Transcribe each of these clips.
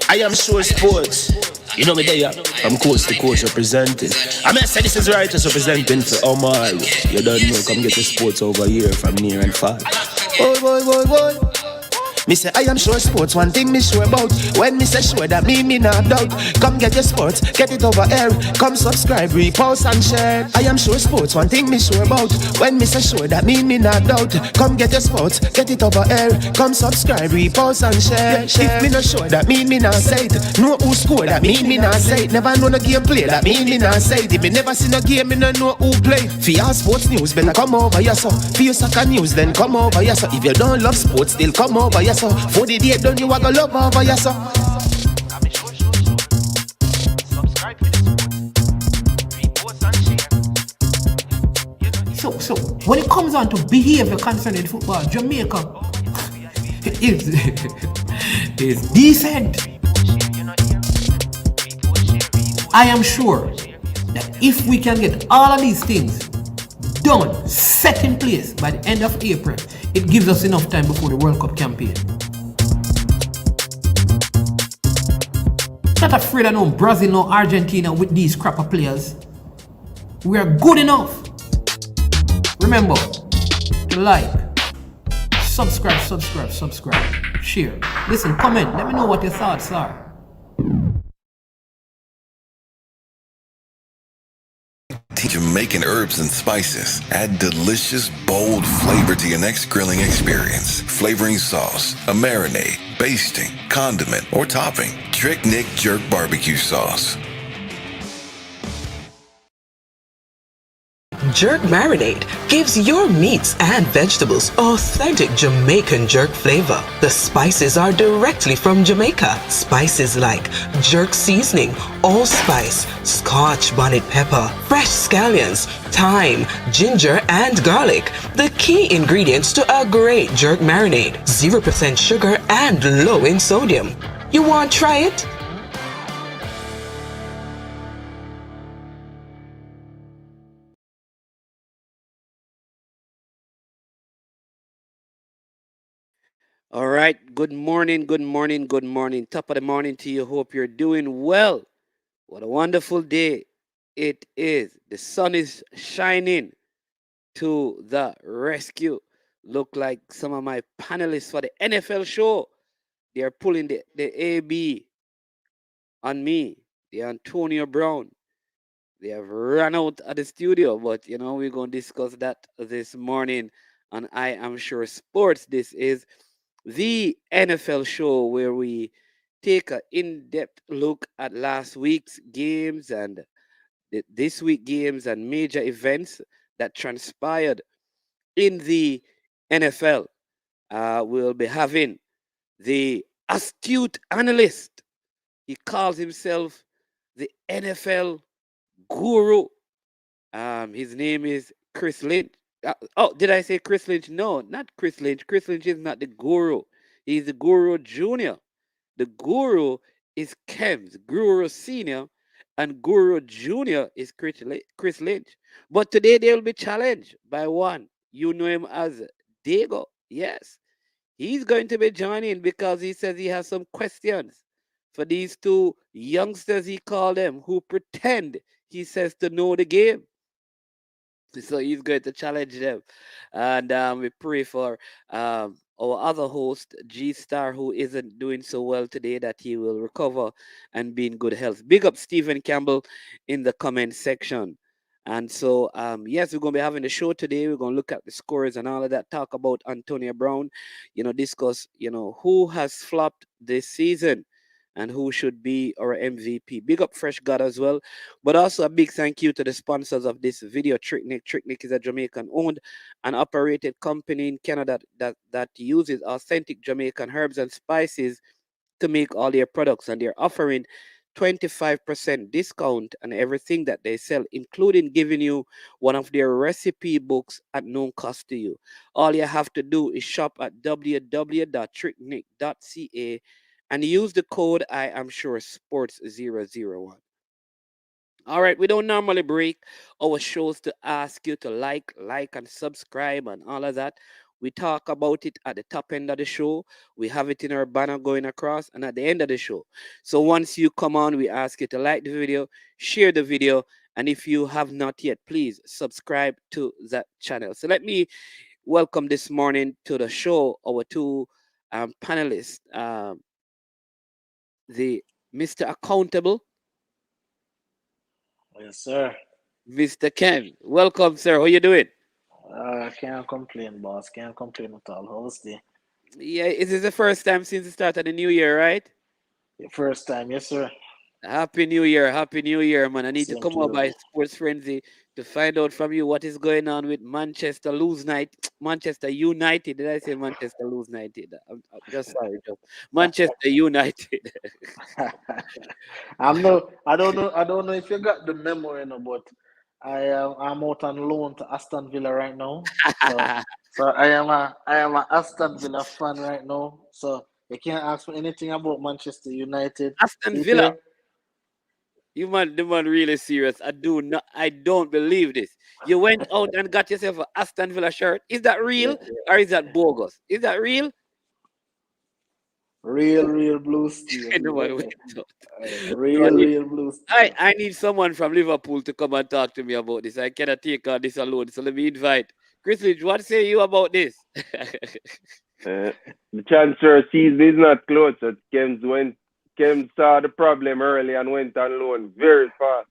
I am sure sports. You know me there, from coast to coast representing. I mean, I say this is righteous representing for Omar. You don't know, come get your sports over here from near and far. Boy, boy, boy, boy. Me say I am sure sports, one thing me sure about. When me say sure, that me not doubt. Come get your sports, get it over here. Come subscribe, repost and share. I am sure sports, one thing me sure about. When me say sure, that me not doubt. Come get your sports, get it over here. Come subscribe, repost and share. If me not sure, that me not say it. Know who score, that me not say it. Never know no game play, that me not say it. If me never see no game, me no know who play. For your sports news, better come over here so. For your soccer news, then come over here so. If you don't love sports, still come over here so. For the day done, you a go love over here so. So when it comes on to behavior concerning football, Jamaica is decent. I am sure that if we can get all of these things done, set in place by the end of April, it gives us enough time before the World Cup campaign. Not afraid of no Brazil, no Argentina with these crapper players. We are good enough. Remember to like, subscribe, share. Listen, comment, let me know what your thoughts are. Jamaican herbs and spices add delicious, bold flavor to your next grilling experience. Flavoring sauce, a marinade, basting, condiment, or topping. Trick Nick Jerk Barbecue Sauce. Jerk Marinade gives your meats and vegetables authentic Jamaican jerk flavor. The spices are directly from Jamaica. Spices like jerk seasoning, allspice, Scotch bonnet pepper, fresh scallions, thyme, ginger, and garlic. The key ingredients to a great jerk marinade. 0% sugar and low in sodium. You want to try it? All right. Good morning. Top of the morning to you. Hope you're doing well. What a wonderful day it is. The sun is shining to the rescue. Look like some of my panelists for the NFL show. They are pulling the AB on me. The Antonio Brown. They have run out of the studio, but we're going to discuss that this morning on I Am Sure Sports. This is the NFL show where we take an in-depth look at last week's games and this week games and major events that transpired in the NFL. We'll be having the astute analyst. He calls himself the NFL guru. His name is Chris Lynch. Did I say Chris Lynch? No, not Chris Lynch. Chris Lynch is not the guru. He's the guru junior. The guru is Kems, guru senior, and guru junior is Chris Lynch. But today they will be challenged by one. You know him as Diego. Yes. He's going to be joining because he says he has some questions for these two youngsters, he called them, who pretend, he says, to know the game. So he's going to challenge them. And we pray for our other host, G Star, who isn't doing so well today, that he will recover and be in good health. Big up Stephen Campbell in the comment section. And so, yes, we're going to be having a show today. We're going to look at the scores and all of that, talk about Antonio Brown, discuss, who has flopped this season and who should be our MVP. Big up Fresh God as well. But also a big thank you to the sponsors of this video, Tricknick. Tricknick is a Jamaican-owned and operated company in Canada that uses authentic Jamaican herbs and spices to make all their products. And they're offering 25% discount on everything that they sell, including giving you one of their recipe books at no cost to you. All you have to do is shop at www.tricknick.ca and use the code I am sure sports 001. All right, we don't normally break our shows to ask you to like and subscribe and all of that. We talk about it at the top end of the show. We have it in our banner going across and at the end of the show. So once you come on, we ask you to like the video, share the video, and if you have not yet, please subscribe to that channel. So let me welcome this morning to the show our two panelists, the Mr. Accountable, Yes, sir. Mr. Ken. Welcome, sir. How you doing? Can't complain, boss. Can't complain at all. How's the Yeah, is this the first time since the start of the new year, right? first time? Yes, sir. Happy New Year, Happy New Year, man. I need to Same come to up you. by Sports Frenzy to find out from you what is going on with Manchester lose night, Manchester United. Did I say Manchester lose United? I'm just sorry, just Manchester United. I don't know. I don't know if you got the memo, but I'm out on loan to Aston Villa right now. So I am a Aston Villa fan right now. So you can't ask me anything about Manchester United. Aston See Villa. there? You man, the man really serious. I don't believe this. You went out and got yourself an Aston Villa shirt. Is that Yeah, real or is that bogus? Is that real? real blue steel. No man, wait. No, Real blue steel. I need someone from Liverpool to come and talk to me about this. I cannot take on this alone. So let me invite Chris Lidge. What say you about this? The transfer season is not close. So Kems saw the problem early and went on loan very fast.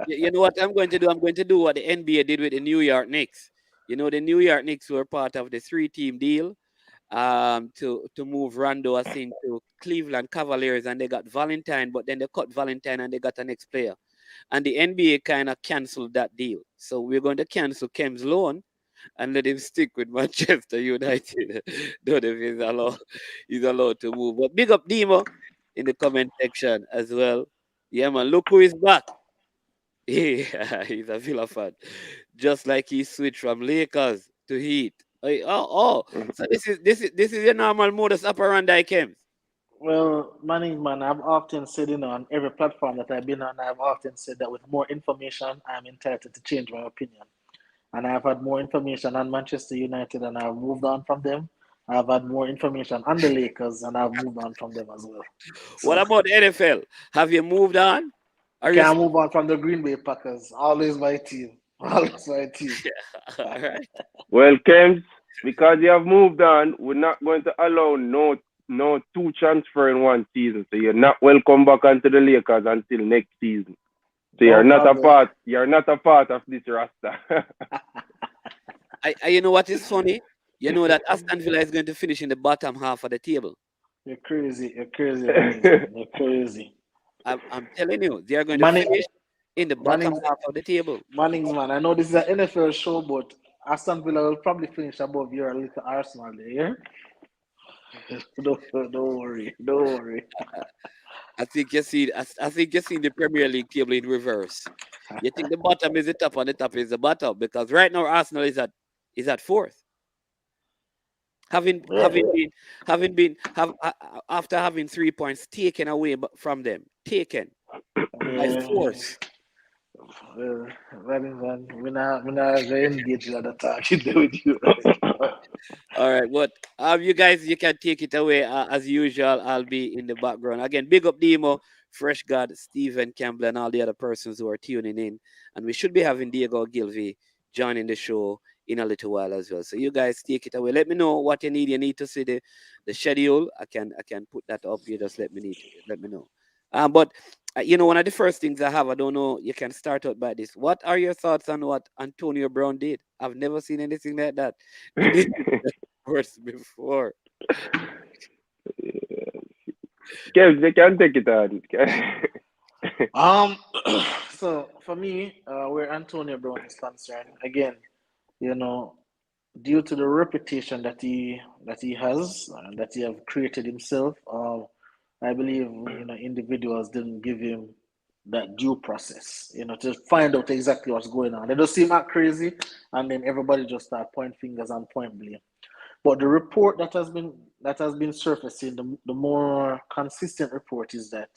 You know what I'm going to do? I'm going to do what the NBA did with the New York Knicks. You know, the New York Knicks were part of the 3-team deal to move Rondo, I think, to Cleveland Cavaliers, and they got Valentine, but then they cut Valentine and they got an next player. And the NBA kind of canceled that deal. So we're going to cancel Kem's loan and let him stick with Manchester United. Don't know if he's allowed to move. But big up Demo in the comment section as well. Yeah, man, look who is back. Yeah, he's a Villa fan. Just like he switched from Lakers to Heat. So this is your normal modus operandi, Kems. Well, man, I've often said, on every platform that I've been on, I've often said that with more information, I'm entitled to change my opinion. And I've had more information on Manchester United and I've moved on from them. I've had more information on the Lakers and I've moved on from them as well. What So about the NFL? Have you moved on? Are you can't move on from the Green Bay Packers. Always my team. Always my team. all right? Well, Kems, because you have moved on, we're not going to allow no two transfer in one season. So you're not welcome back onto the Lakers until next season. So you're No not a problem. part of this roster. You know what is funny? You know that Aston Villa is going to finish in the bottom half of the table. You're crazy. You're crazy, man. You're crazy. I'm telling you, they are going to Manning, finish in the bottom Manning's, half of the table. man. I know this is an NFL show, but Aston Villa will probably finish above your little Arsenal there. Don't worry. Don't worry. I think you see the Premier League table in reverse. You think the bottom is the top and the top is the bottom because right now Arsenal is at fourth. Having Yeah. after having 3 points taken away from them, taken by force. Man, we're not very engaged in the talking with you. All right, but you guys, you can take it away as usual. I'll be in the background again. Big up Demo, Fresh God, Stephen Campbell, and all the other persons who are tuning in. And we should be having Diego Gilvey joining the show in a little while as well. So you guys take it away. Let me know what you need. You need to see the schedule. I can put that up. You just let me know. But one of the first things I have, I don't know, you can start out by this. What are your thoughts on what Antonio Brown did? I've never seen anything like that worse before. Kems, they can take it on. So for me, where Antonio Brown is concerned, again, due to the reputation that he has and that he have created himself, I believe individuals didn't give him that due process, to find out exactly what's going on. They just seem act crazy, and then everybody just start point fingers and point blame. But the report that has been surfacing, the more consistent report is that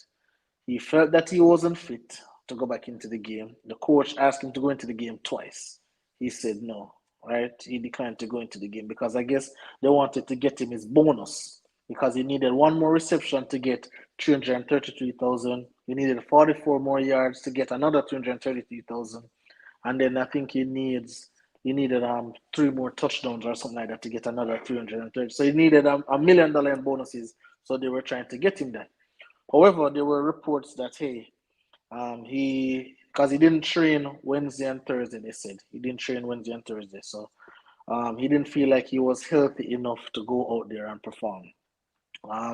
he felt that he wasn't fit to go back into the game. The coach asked him to go into the game twice. He said no. right? He declined to go into the game because I guess they wanted to get him his bonus because he needed one more reception to get 333,000. He needed 44 more yards to get another 333,000, and then I think he needed three more touchdowns or something like that to get another 330. So he needed $1 million in bonuses. So they were trying to get him that. However, there were reports that hey, because he didn't train Wednesday and Thursday. They said he didn't train Wednesday and Thursday, so he didn't feel like he was healthy enough to go out there and perform.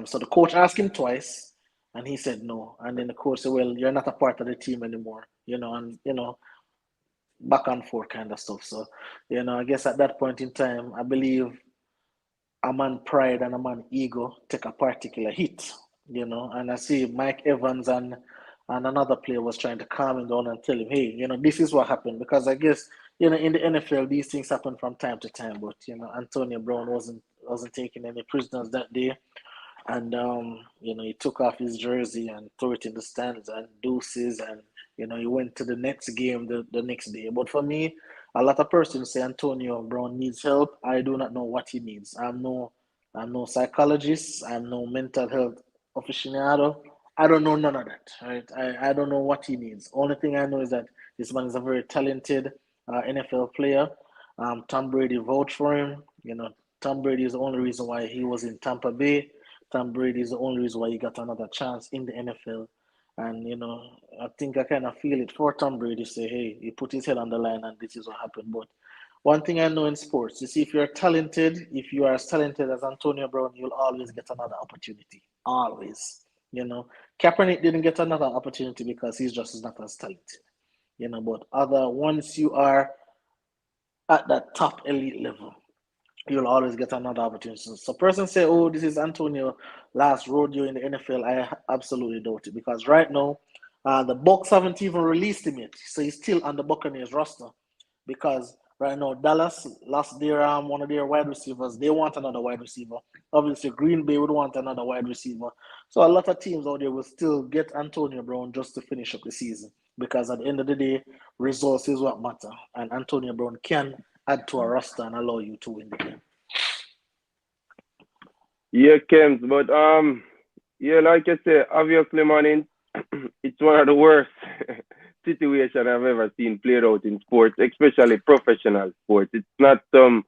So the coach asked him twice, and he said no. And then the coach said, "Well, you're not a part of the team anymore," and back and forth kind of stuff. So, I guess at that point in time, I believe a man pride and a man ego take a particular hit, and I see Mike Evans and another player was trying to calm him down and tell him, hey, this is what happened. Because I guess, in the NFL, these things happen from time to time. But, Antonio Brown wasn't taking any prisoners that day. And, he took off his jersey and threw it in the stands and deuces. And, he went to the next game the next day. But for me, a lot of persons say Antonio Brown needs help. I do not know what he needs. I'm no psychologist. I'm no mental health aficionado. I don't know none of that, right? I don't know what he needs. Only thing I know is that this man is a very talented NFL player. Tom Brady vouched for him. Tom Brady is the only reason why he was in Tampa Bay. Tom Brady is the only reason why he got another chance in the NFL. And, I think I kind of feel it for Tom Brady say, hey, he put his head on the line and this is what happened. But one thing I know in sports, you see, if you're talented, if you are as talented as Antonio Brown, you'll always get another opportunity. Always. Kaepernick didn't get another opportunity because he's just not as talented. But once you are at that top elite level, you'll always get another opportunity. So person say, oh, this is Antonio last rodeo in the NFL. I absolutely doubt it because right now, the Bucs haven't even released him yet. So he's still on the Buccaneers roster because right now Dallas lost their one of their wide receivers. They want another wide receiver. Obviously, Green Bay would want another wide receiver. So a lot of teams out there will still get Antonio Brown just to finish up the season because at the end of the day, results is what matter. And Antonio Brown can add to a roster and allow you to win the game. Yeah, Kems, but like I say, obviously, man, it's one of the worst situations I've ever seen played out in sports, especially professional sports. It's not some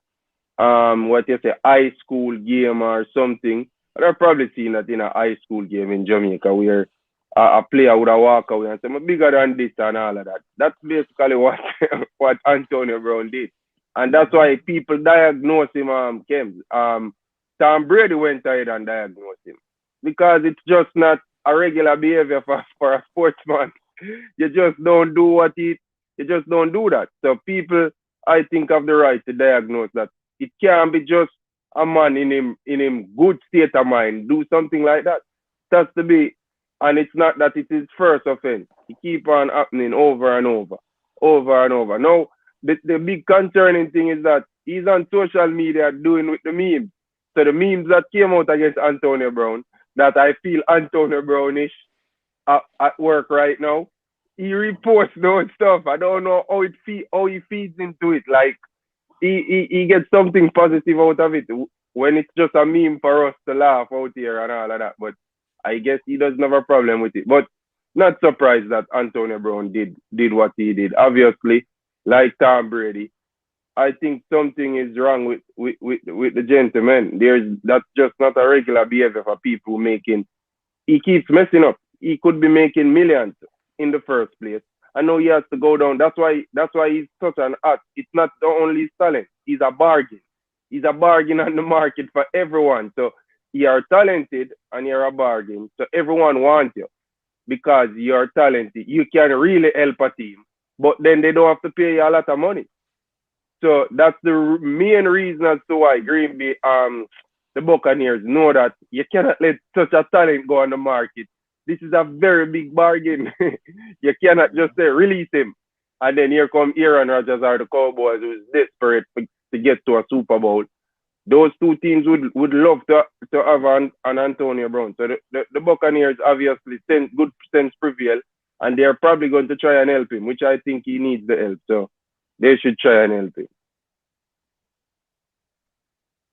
what you say high school game or something. But I've probably seen that in a high school game in Jamaica where a player would have walk away and say, I'm bigger than this and all of that. That's basically what what Antonio Brown did. And that's why people diagnose him, Kems. Tom Brady went ahead and diagnosed him because it's just not a regular behavior for a sportsman. You just don't do you just don't do that. So people, I think, have the right to diagnose that. It can't be just a man in him good state of mind do something like that. It has to be, and it's not that it is first offense. It keep on happening over and over, over and over. Now, the big concerning thing is that he's on social media doing with the memes. So the memes that came out against Antonio Brown, that I feel Antonio Brownish at work right now, he reposts those stuff. I don't know how he feeds into it. Like he gets something positive out of it when it's just a meme for us to laugh out here and all of that. But I guess he doesn't have a problem with it. But not surprised that Antonio Brown did what he did. Obviously, like Tom Brady, I think something is wrong with the gentleman. That's just not a regular behavior for people making. He keeps messing up. He could be making millions in the first place. I know he has to go down. That's why he's such an act. It's not the only talent. He's a bargain. He's a bargain on the market for everyone. So you're talented and you're a bargain. So everyone wants you because you're talented. You can really help a team, but then they don't have to pay you a lot of money. So that's the main reason as to why Green Bay, the Buccaneers know that you cannot let such a talent go on the market. This is a very big bargain. You cannot just say release him. And then here come Aaron Rodgers or the Cowboys who's desperate to get to a Super Bowl. Those two teams would love to have an Antonio Brown. So the Buccaneers obviously good sense prevail, and they're probably going to try and help him, which I think he needs the help. So they should try and help him.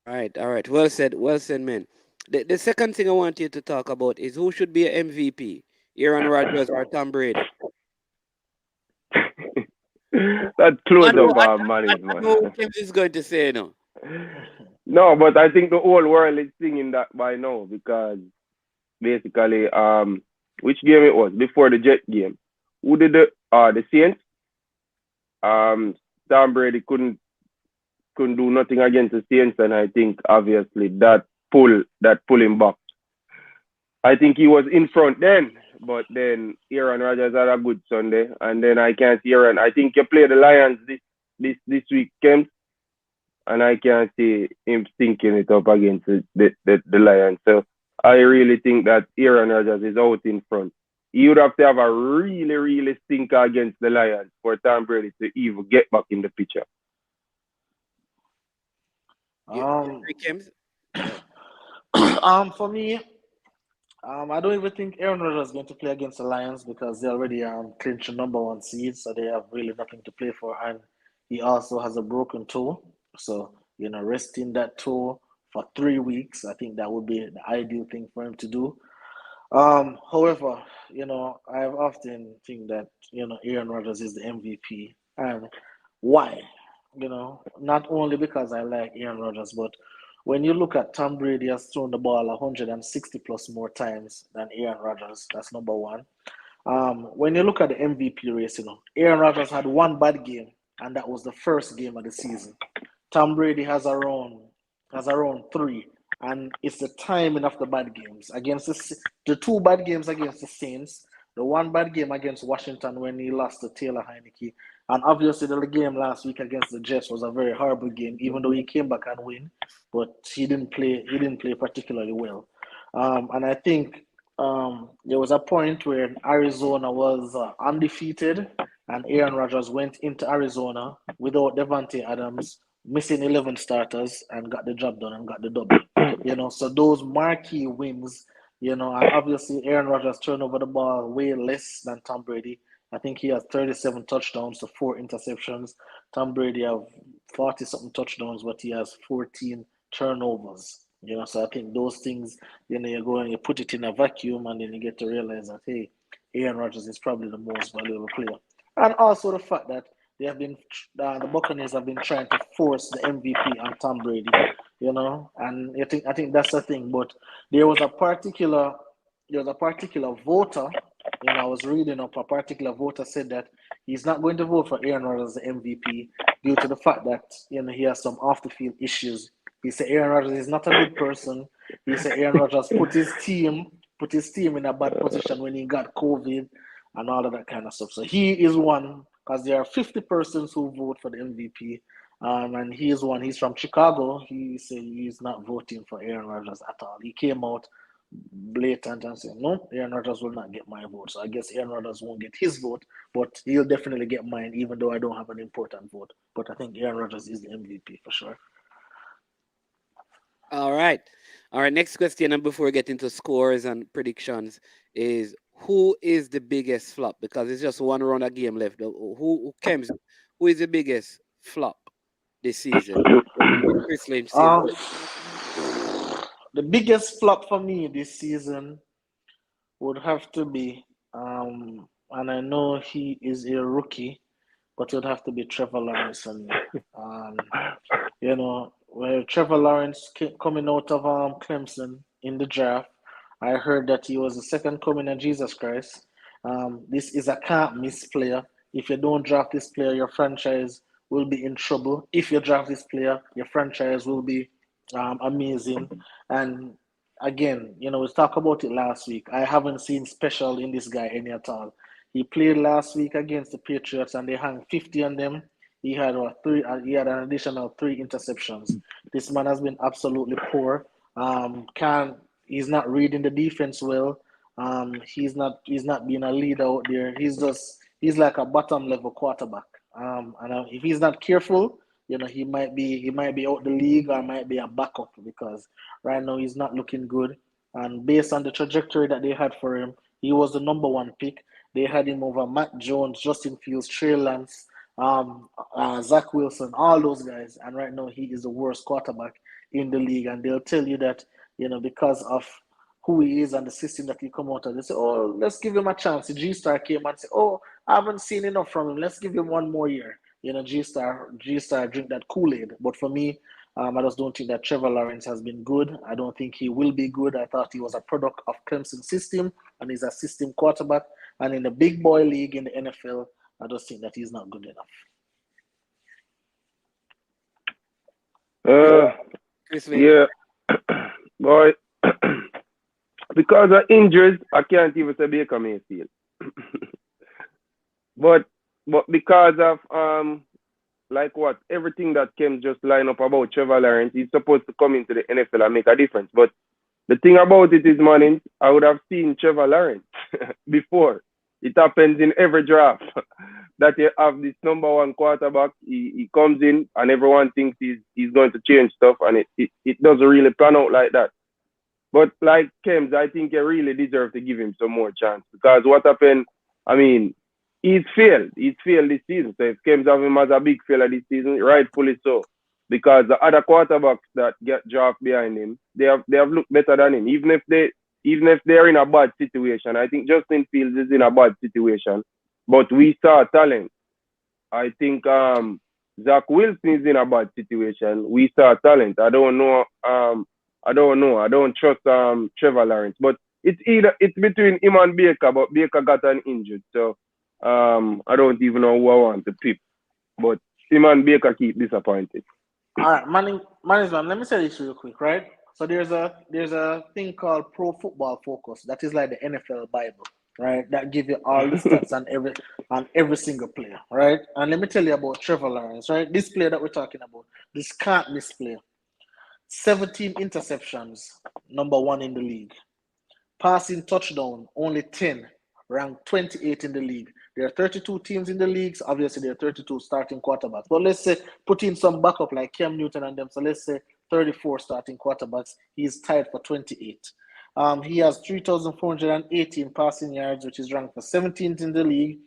All right. Well said, man. The second thing I want you to talk about is who should be an MVP, Aaron Rodgers or Tom Brady. That I close know, up I, our I, money, I know man. what James is going to say no. No, but I think the whole world is singing that by now because basically, which game it was before the Jet game? Who did the Saints? Um, Tom Brady couldn't do nothing against the Saints, and I think obviously that pull him back. I think he was in front then, but then Aaron Rodgers had a good Sunday, and then I can't see Aaron. I think you play the Lions this weekend, and I can't see him stinking it up against the Lions. So I really think that Aaron Rodgers is out in front. He would have to have a really, really stinker against the Lions for Tom Brady to even get back in the picture. You Um, agree, James? Yeah. for me, I don't even think Aaron Rodgers is going to play against the Lions because they already clinched the number one seed, so they have really nothing to play for. And he also has a broken toe, so resting that toe for 3 weeks, I think that would be the ideal thing for him to do. However, I've often think that Aaron Rodgers is the MVP, and why? Not only because I like Aaron Rodgers, but when you look at Tom Brady has thrown the ball 160 plus more times than Aaron Rodgers. That's number one. When you look at the MVP race, Aaron Rodgers had one bad game, and that was the first game of the season. Tom Brady has around three, and it's the timing of the bad games against the two bad games against the Saints, the one bad game against Washington when he lost to Taylor Heineke, and obviously the game last week against the Jets was a very horrible game, even though he came back and win, but he didn't play. He didn't play particularly well, and I think there was a point where Arizona was undefeated, and Aaron Rodgers went into Arizona without Devontae Adams, missing 11 starters, and got the job done and got the W. So those marquee wins, and obviously Aaron Rodgers turned over the ball way less than Tom Brady. I think he has 37 touchdowns to 4 interceptions. Tom Brady have 40 something touchdowns, but he has 14 turnovers. So I think those things, you go and you put it in a vacuum, and then you get to realize that hey, Aaron Rodgers is probably the most valuable player, and also the fact that the Buccaneers have been trying to force the MVP on Tom Brady, and I think that's the thing. But there was a particular voter. I was reading up a particular voter said that he's not going to vote for Aaron Rodgers as the MVP due to the fact that he has some off the field issues. He said Aaron Rodgers is not a good person. He said Aaron Rodgers put his team in a bad position when he got COVID and all of that kind of stuff. So he is one because there are 50 persons who vote for the MVP. And he is one. He's from Chicago. He said he's not voting for Aaron Rodgers at all. He came out blatant and said, no, Aaron Rodgers will not get my vote. So I guess Aaron Rodgers won't get his vote, but he'll definitely get mine, even though I don't have an important vote. But I think Aaron Rodgers is the MVP for sure. All right. All right. Next question, and before we get into scores and predictions, is who is the biggest flop? Because it's just one round of game left. Who is the biggest flop this season? Chris Lynch says. Um, the biggest flop for me this season would have to be, and I know he is a rookie, but it would have to be Trevor Lawrence for me. Um, where Trevor Lawrence coming out of Clemson in the draft, I heard that he was the second coming of Jesus Christ. This is a can't miss player. If you don't draft this player, your franchise will be in trouble. If you draft this player, your franchise will be amazing. And again, we talked about it last week. I haven't seen special in this guy any at all. He played last week against the Patriots, and they hung 50 on them. He had three. He had an additional 3 interceptions. This man has been absolutely poor. Can He's not reading the defense well. He's not being a leader out there. He's like a bottom level quarterback. And if he's not careful, he might be out the league or might be a backup because right now he's not looking good. And based on the trajectory that they had for him, he was the number one pick. They had him over Matt Jones, Justin Fields, Trey Lance, Zach Wilson, all those guys. And right now he is the worst quarterback in the league, and they'll tell you that, because of who he is and the system that he come out of. They say, oh, let's give him a chance. The G-Star came and said, oh, I haven't seen enough from him. Let's give him one more year. G-Star drink that Kool-Aid. But for me, I just don't think that Trevor Lawrence has been good. I don't think he will be good. I thought he was a product of Clemson system, and he's a system quarterback. And in the big boy league in the NFL, I just think that he's not good enough. Yeah, boy. Because of injuries, I can't even say Baker Mayfield. but because of everything that came just line up about Trevor Lawrence, he's supposed to come into the NFL and make a difference. But the thing about it is, man, I would have seen Trevor Lawrence before. It happens in every draft that you have this number one quarterback. He comes in and everyone thinks he's going to change stuff, and it doesn't really plan out like that. But like Kems, I think you really deserve to give him some more chance, because what happened, I mean, he's failed. He's failed this season. So if Kems have him as a big failure this season, rightfully so. Because the other quarterbacks that get drafted behind him, they have looked better than him. Even if they're in a bad situation. I think Justin Fields is in a bad situation. But we saw talent. I think Zach Wilson is in a bad situation. We saw talent. I don't know. I don't trust Trevor Lawrence. But it's between him and Baker, but Baker got an injured. So I don't even know who I want to pick. But him and Baker keep disappointed. All right, management, let me say this real quick, right? So there's a thing called Pro Football Focus. That is like the NFL Bible, right? That give you all the stats on every single player, right? And let me tell you about Trevor Lawrence, right? This player that we're talking about, this can't miss player. 17 interceptions, number one in the league. Passing touchdown, only 10, ranked 28 in the league. There are 32 teams in the league. So obviously, there are 32 starting quarterbacks. But let's say put in some backup like Cam Newton and them. So let's say 34 starting quarterbacks. He's tied for 28. He has 3,418 passing yards, which is ranked for 17th in the league.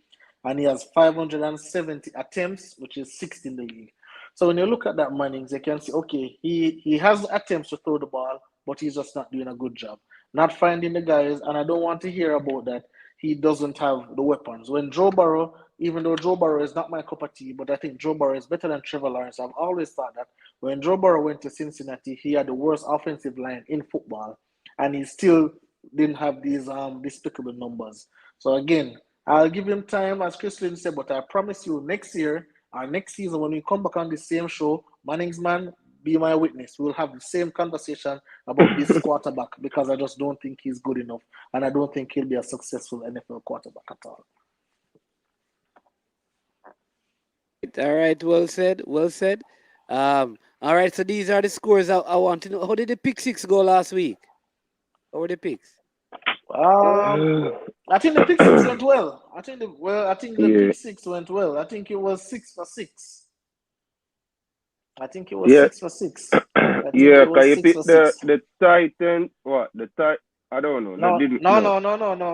And he has 570 attempts, which is 6th in the league. So when you look at that, Mannings, you can see, okay, he has attempts to throw the ball, but he's just not doing a good job. Not finding the guys, and I don't want to hear about that. He doesn't have the weapons. When Joe Burrow, even though Joe Burrow is not my cup of tea, but I think Joe Burrow is better than Trevor Lawrence. I've always thought that when Joe Burrow went to Cincinnati, he had the worst offensive line in football, and he still didn't have these despicable numbers. So again, I'll give him time, as Chris Lynn said, but I promise you next year or next season when we come back on the same show, Mannings man, be my witness. We'll have the same conversation about this quarterback, because I just don't think he's good enough, and I don't think he'll be a successful NFL quarterback at all. All right, well said. All right, so these are the scores I want to know. How did the pick six go last week? How were the picks? I think the pick six went well. I think the pick six went well. I think it was 6 for 6. I think it was 6 for 6. Yeah, can you pick the Titans? What? I don't know. No. We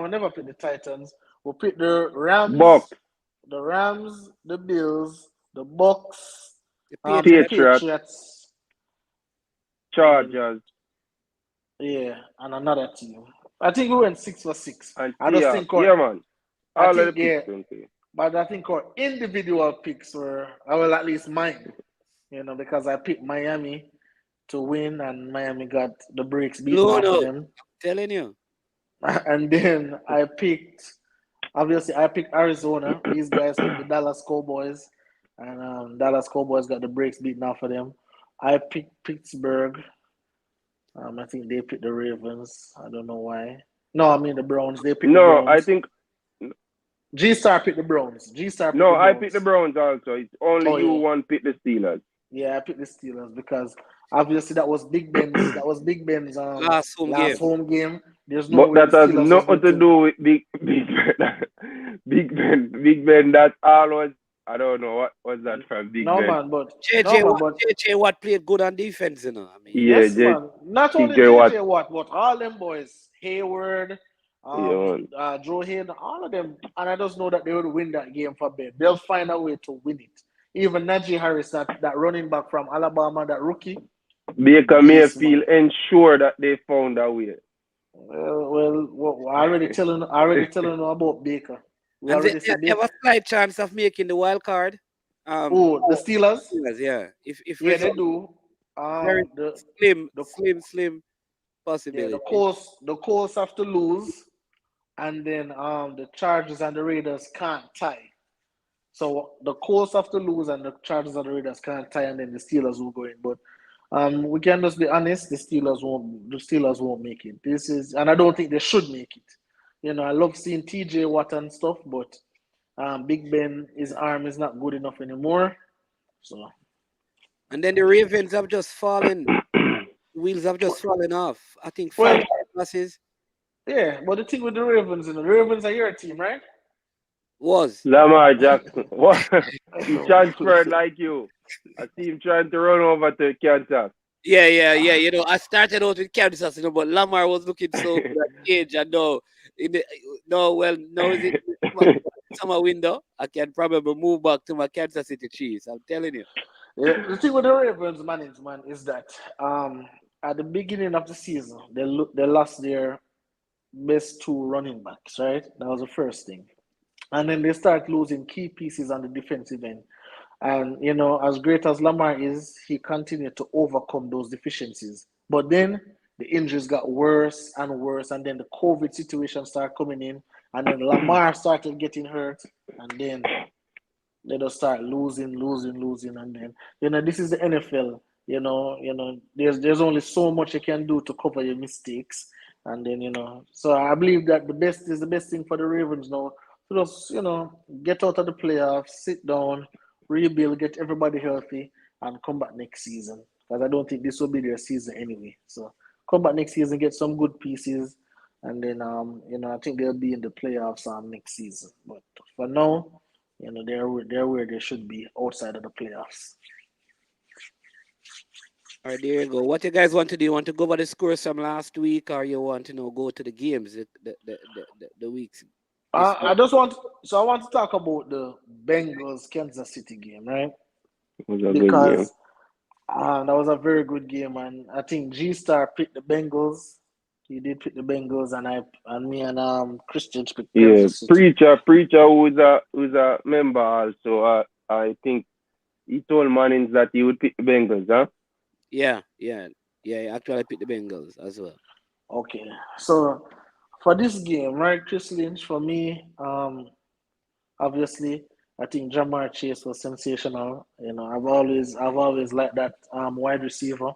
never picked the Titans. We picked the Rams, the Bills, the Bucks, The the Patriots, Chargers. Yeah, and another team. I think we went 6 for 6. And I just think man. All of the picks. But I think our individual picks were, at least mine. Because I picked Miami to win, and Miami got the breaks beaten off of them. I'm telling you. And then I picked Arizona. These guys picked the Dallas Cowboys, and Dallas Cowboys got the breaks beaten off of them. I picked Pittsburgh. I think they picked the Ravens. I don't know why. No, I mean the Browns. They picked the Browns. I think G-Star picked the Browns. I picked the Browns also. It's only one picked the Steelers. Yeah, I picked the Steelers because obviously that was Big Ben's. Last home game. There's no way that has nothing to do with Big Ben. Big Ben. That's always. I don't know what was that from Big Ben. Man, but JJ Watt played good on defense, I mean. Yes, man. Not only JJ Watt, but all them boys, Hayward, Joe Hayden, all of them, and I just know that they will win that game for Ben. They'll find a way to win it. Even Najee Harris, that running back from Alabama, that rookie, Baker Beast, man. Mayfield ensure that they found a way. I already telling you about Baker. We And they, already they see they have Baker. a slight chance of making the wild card. Oh, the Steelers. Steelers, yeah. If Yeah, they results do. very The the slim yeah, possibility. the Colts have to lose, and then the Chargers and the Raiders can't tie. So the Colts have to lose, and the Chargers and the Raiders can't tie, and then the Steelers will go in. But we can just be honest: the Steelers won't make it. This is, and I don't think they should make it. You know, I love seeing TJ Watt and stuff, but Big Ben, his arm is not good enough anymore. So And then the Ravens have just fallen. Wheels have just fallen off. I think well, 5 losses yeah. But the thing with the Ravens, the Ravens are your team, right? was. Lamar Jackson. What? He No. transferred like you. I see him trying to run over to Kansas. Yeah. You know, I started out with Kansas, you know, but Lamar was looking so good at age, and now, now is it summer window? I can probably move back to my Kansas City Chiefs. I'm telling you. Yeah, the thing with the Ravens management is that at the beginning of the season they lost their best two running backs, right? That was the first thing. And then they start losing key pieces on the defensive end. And you know, as great as Lamar is, he continued to overcome those deficiencies. But then the injuries got worse and worse, and then the COVID situation started coming in, and then Lamar started getting hurt, and then they just start losing, and then this is the NFL. There's only so much you can do to cover your mistakes, and then So I believe that the best thing for the Ravens now to just get out of the playoffs, sit down, rebuild, get everybody healthy, and come back next season. Because I don't think this will be their season anyway. So come back next season, get some good pieces, and then I think they'll be in the playoffs next season. But for now. They're where they should be outside of the playoffs. All right, there you go. What you guys want to do? You want to go over the scores from last week, or you want to go to the games the weeks? I want to talk about the Bengals Kansas City game, right? It was a good game. Because that was a very good game, and I think G Star picked the Bengals. He did pick the Bengals, and me and Christian picked Kansas City. Preacher who's a member also. I think he told Mannings that he would pick the Bengals, huh? Yeah. Actually, I picked the Bengals as well. Okay, so for this game, right, Chris Lynch, for me, obviously, I think Jamar Chase was sensational. I've always liked that wide receiver.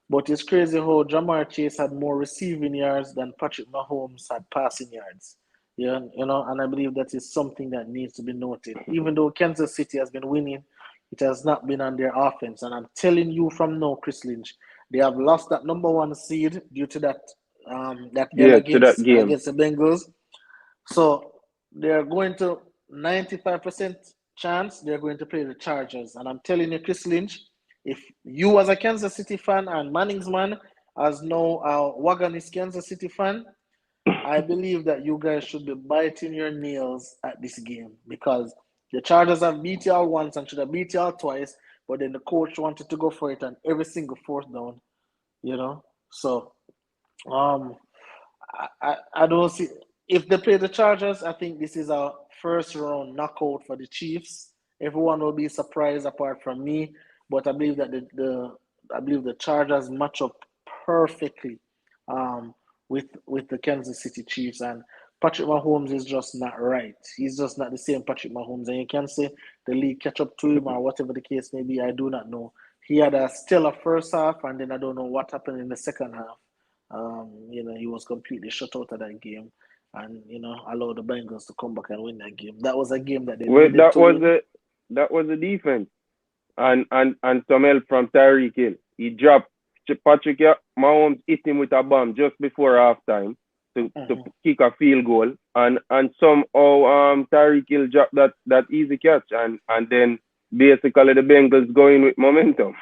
But it's crazy how Jamar Chase had more receiving yards than Patrick Mahomes had passing yards. Yeah, and I believe that is something that needs to be noted. Even though Kansas City has been winning, it has not been on their offense. And I'm telling you from now, Chris Lynch, they have lost that number one seed due to that against the Bengals. So they're going to 95% chance they're going to play the Chargers. And I'm telling you, Chris Lynch, if you as a Kansas City fan and Manning's man as no Wagon is Kansas City fan, I believe that you guys should be biting your nails at this game because the Chargers have beat y'all once and should have beat y'all twice, but then the coach wanted to go for it on every single fourth down, So I don't see if they play the Chargers, I think this is a first round knockout for the Chiefs. Everyone will be surprised apart from me. But I believe that the Chargers match up perfectly with the Kansas City Chiefs, and Patrick Mahomes is just not right. He's just not the same Patrick Mahomes, and you can say the league catch up to him or whatever the case may be. I do not know. He had a stellar first half, and then I don't know what happened in the second half. He was completely shut out of that game, and allowed the Bengals to come back and win that game. That was a game that they needed to win. That was the defense. And some help from Tyreek Hill. He dropped Patrick Mahomes hit him with a bomb just before halftime to kick a field goal. And somehow Tyreek Hill dropped that easy catch and then basically the Bengals going with momentum.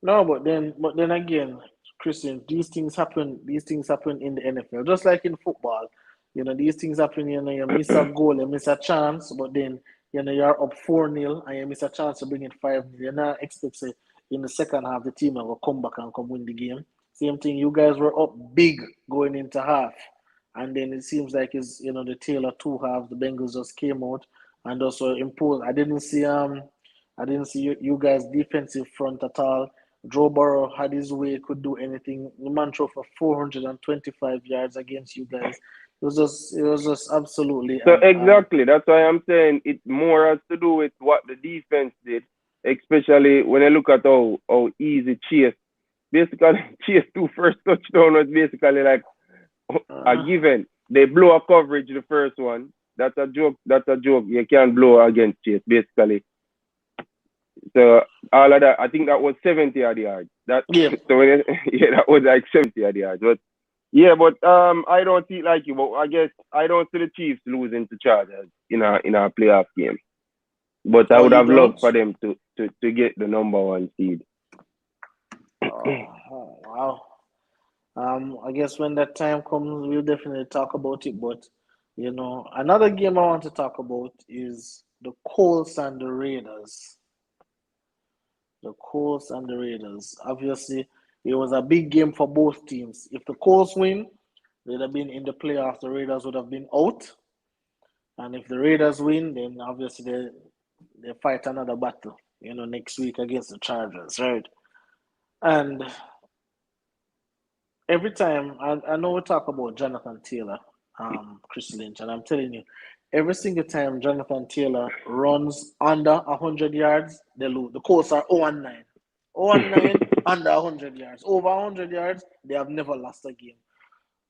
No, but then again, Christian, these things happen in the NFL. Just like in football. These things happen, you miss a goal, you miss a chance, but then you're up 4-0 and you miss a chance to bring it 5-0. You're not expect say, in the second half the team will come back and come win the game. Same thing, you guys were up big going into half, and then it seems like it's the tale of two halves. The Bengals just came out and also imposed. I didn't see you guys defensive front at all. Joe Burrow had his way, could do anything. The man threw for 425 yards against you guys. It was just absolutely. So exactly, that's why I'm saying it more has to do with what the defense did, especially when I look at how easy Chase. Basically, Chase 2 first touchdown was basically like a given. They blow a coverage the first one. That's a joke. You can't blow against Chase, basically. So all of that, I think that was 70 odd yards. That that was like 70 odd yards. But I don't see it like you. But I guess I don't see the Chiefs losing to Chargers in a playoff game. But I would have loved for them to get the number 1 seed. Oh, wow. I guess when that time comes, we'll definitely talk about it. But another game I want to talk about is the Colts and the Raiders. The Colts and the Raiders. Obviously, it was a big game for both teams. If the Colts win, they'd have been in the playoffs. The Raiders would have been out. And if the Raiders win, then obviously they fight another battle, next week against the Chargers, right? And every time, I know we talk about Jonathan Taylor, Chris Lynch, and I'm telling you, every single time Jonathan Taylor runs under 100 yards, they lose. The Colts are 0-9. 0-9 under 100 yards. Over 100 yards, they have never lost a game.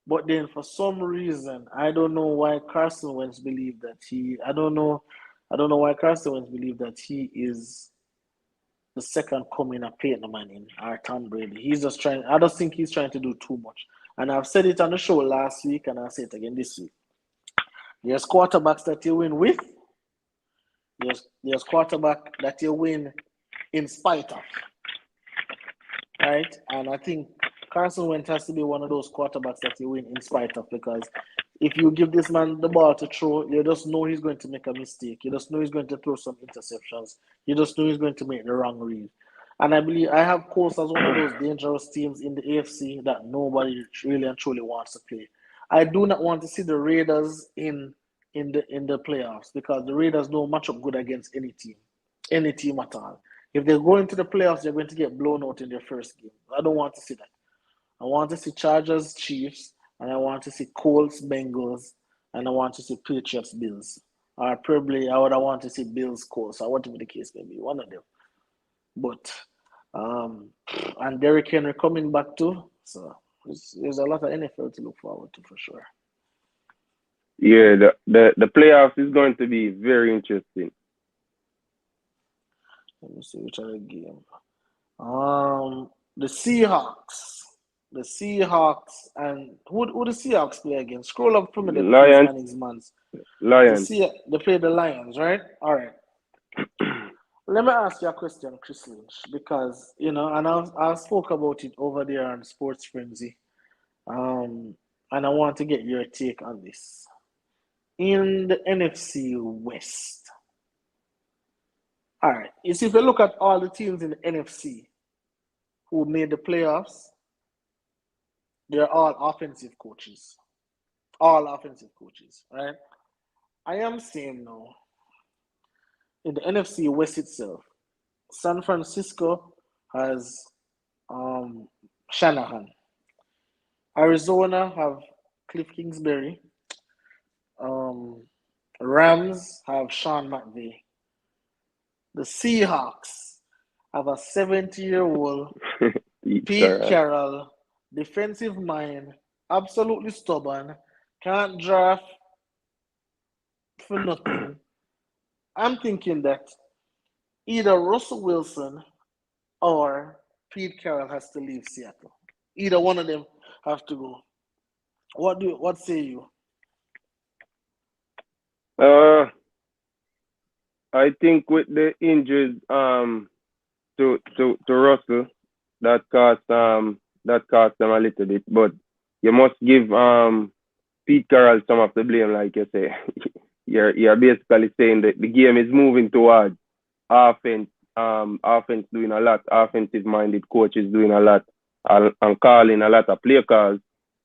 But then for some reason, I don't know why Carson Wentz believed that I don't know why Carson Wentz believed that he is the second coming of Peyton Manning or Tom Brady. He's just trying. I just think he's trying to do too much. And I've said it on the show last week, and I'll say it again this week. There's quarterbacks that you win with. There's quarterback that you win in spite of. Right? And I think Carson Wentz has to be one of those quarterbacks that you win in spite of, because if you give this man the ball to throw, you just know he's going to make a mistake. You just know he's going to throw some interceptions. You just know he's going to make the wrong read. And I have Colts as one of those dangerous teams in the AFC that nobody really and truly wants to play. I do not want to see the Raiders in the playoffs, because the Raiders don't match up good against any team at all. If they go into the playoffs, they're going to get blown out in their first game. I don't want to see that. I want to see Chargers, Chiefs, and I want to see Colts, Bengals, and I want to see Patriots, Bills. Or probably I want to see Bills, Colts, or whatever the case may be, one of them. But and Derrick Henry coming back too, so there's a lot of NFL to look forward to for sure. Yeah, the playoffs is going to be very interesting. Let me see which other game. The Seahawks. The Seahawks, and who the Seahawks play against? Scroll up for me. Lions. They play the Lions, right? All right. Let me ask you a question, Chris Lynch, because and I spoke about it over there on Sports Frenzy, and I want to get your take on this. In the NFC West, all right. You see, if you look at all the teams in the NFC who made the playoffs, they're all offensive coaches. All offensive coaches, right? I am saying now, in the NFC West itself, San Francisco has Shanahan. Arizona have Cliff Kingsbury. Rams have Sean McVay. The Seahawks have a 70-year-old Pete Carroll, defensive mind, absolutely stubborn, can't draft for nothing. I'm thinking that either Russell Wilson or Pete Carroll has to leave Seattle. Either one of them have to go. What say you? I think with the injuries to Russell, that cost them a little bit, but you must give Pete Carroll some of the blame, like you say. You're basically saying that the game is moving towards offense offense doing a lot, offensive-minded coaches doing a lot, and calling a lot of play calls.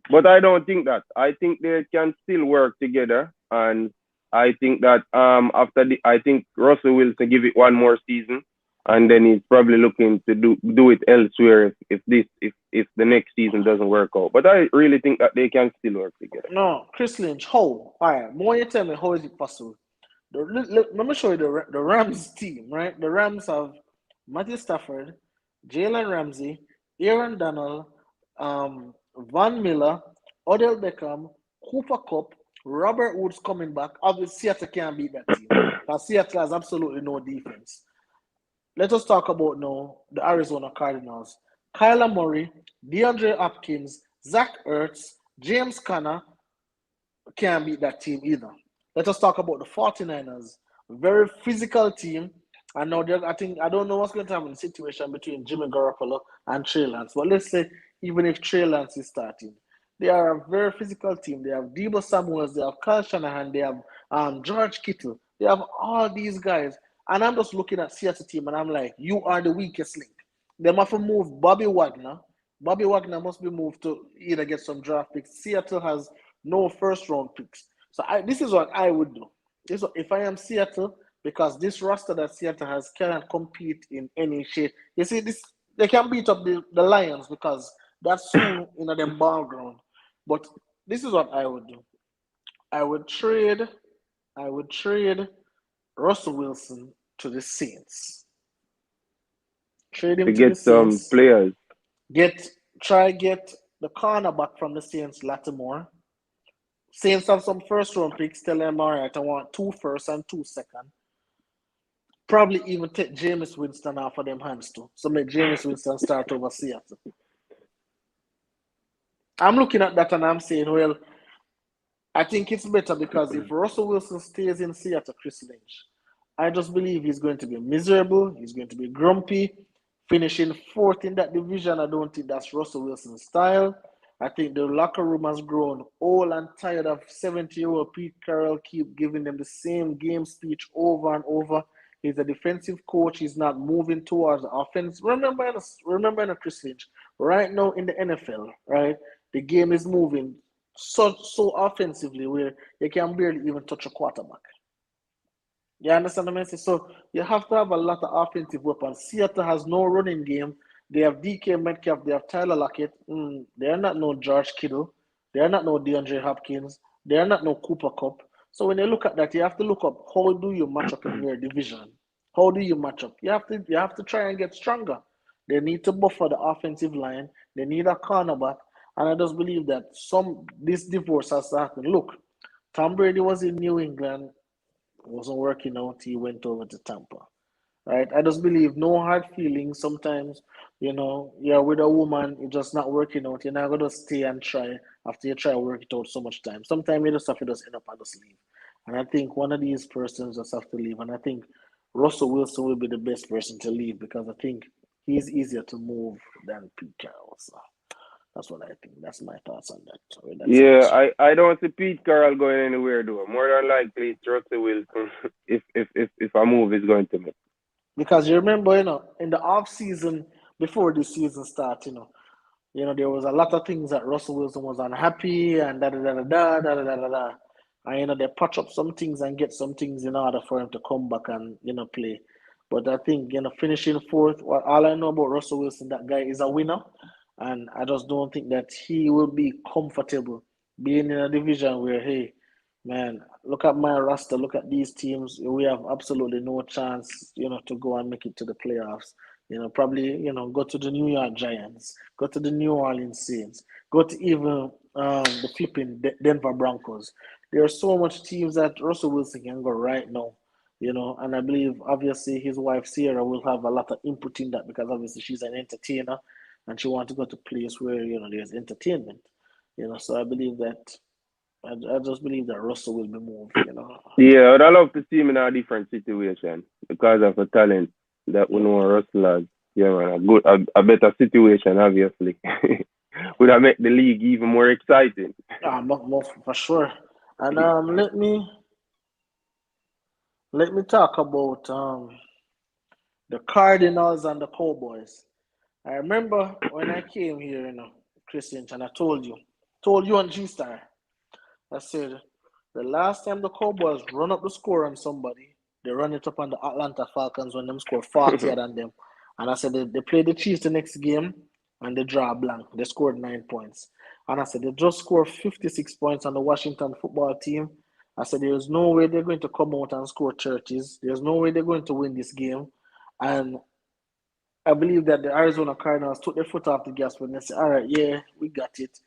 But I don't think that. I think they can still work together, and I think that I think Russell Wilson give it one more season, and then he's probably looking to do it elsewhere if the next season doesn't work out. But I really think that they can still work together. No, Chris Lynch, how? All right, more you tell me, how is it possible? Let me show you the Rams team, right? The Rams have Matthew Stafford, Jalen Ramsey, Aaron Donald, Von Miller, Odell Beckham, Cooper Cup, Robert Woods coming back. Obviously, Seattle can't beat that team because Seattle has absolutely no defense. Let us talk about now the Arizona Cardinals. Kyler Murray, DeAndre Hopkins, Zach Ertz, James Conner can't beat that team either. Let us talk about the 49ers. Very physical team. I know I don't know what's going to happen in the situation between Jimmy Garoppolo and Trey Lance. But let's say even if Trey Lance is starting, they are a very physical team. They have Deebo Samuels, they have Kyle Shanahan, they have George Kittle. They have all these guys. And I'm just looking at Seattle team and I'm like, you are the weakest link. They must have moved Bobby Wagner. Bobby Wagner must be moved to either get some draft picks. Seattle has no first round picks. So this is what I would do. If I am Seattle, because this roster that Seattle has cannot compete in any shape. You see, they can beat up the Lions because that's who in them ball ground. But this is what I would do. I would trade Russell Wilson to the Saints. Trade him to to get the some Saints. players. Try get the cornerback from the Saints, Lattimore. Saints have some first round picks. Tell them, all right, I want 2 first and 2 second. Probably even take Jameis Winston off of them hands too. So make Jameis Winston start over Seattle. I'm looking at that and I'm saying, well, I think it's better because if Russell Wilson stays in Seattle, Chris Lynch, I just believe he's going to be miserable. He's going to be grumpy. Finishing 4th in that division, I don't think that's Russell Wilson's style. I think the locker room has grown old and tired of 70-year-old Pete Carroll keep giving them the same game speech over and over. He's a defensive coach. He's not moving towards the offense. Remember, Chris Lynch, right now in the NFL, right, the game is moving so offensively where you can barely even touch a quarterback. You understand what I'm saying? So you have to have a lot of offensive weapons. Seattle has no running game. They have DK Metcalf. They have Tyler Lockett. They're not no George Kittle. They're not no DeAndre Hopkins. They're not no Cooper Cup. So when you look at that, you have to look up how do you match up in your division? How do you match up? You have to try and get stronger. They need to buffer the offensive line. They need a cornerback. And I just believe that this divorce has to happen. Look, Tom Brady was in New England. Wasn't working out. He went over to Tampa. Right? I just believe no hard feelings. Sometimes, you're with a woman, it's just not working out. You're not gonna stay and try after you try to work it out so much time. Sometimes you just have to just end up and just leave. And I think one of these persons just have to leave. And I think Russell Wilson will be the best person to leave because I think he's easier to move than Pete Carroll. So that's what I think. That's my thoughts on that. I don't see Pete Carroll going anywhere though. More than likely it's Russell Wilson if a move is going to make. Because you remember, in the off season before the season started, there was a lot of things that Russell Wilson was unhappy and da da da da da da da da da. And they patch up some things and get some things in order for him to come back and play. But I think finishing 4th, all I know about Russell Wilson, that guy is a winner, and I just don't think that he will be comfortable being in a division where, hey, man, look at my roster. Look at these teams. We have absolutely no chance, to go and make it to the playoffs. Probably, go to the New York Giants, go to the New Orleans Saints, go to even the flipping Denver Broncos. There are so much teams that Russell Wilson can go right now, and I believe obviously his wife Sarah will have a lot of input in that because obviously she's an entertainer and she wants to go to a place where, there's entertainment, so I believe that. I just believe that Russell will be moved, Yeah, I'd love to see him in a different situation because of the talent that we know Russell has. Yeah, man, a better situation, obviously. Would have made the league even more exciting. For sure. And let me talk about the Cardinals and the Cowboys. I remember when I came here, Christian, and I told you on G-Star, I said, the last time the Cowboys run up the score on somebody, they run it up on the Atlanta Falcons when them score 40 than them. And I said, they played the Chiefs the next game, and they draw a blank. They scored 9 points. And I said, they just scored 56 points on the Washington football team. I said, there's no way they're going to come out and score 30s. There's no way they're going to win this game. And I believe that the Arizona Cardinals took their foot off the gas when they said, all right, yeah, we got it.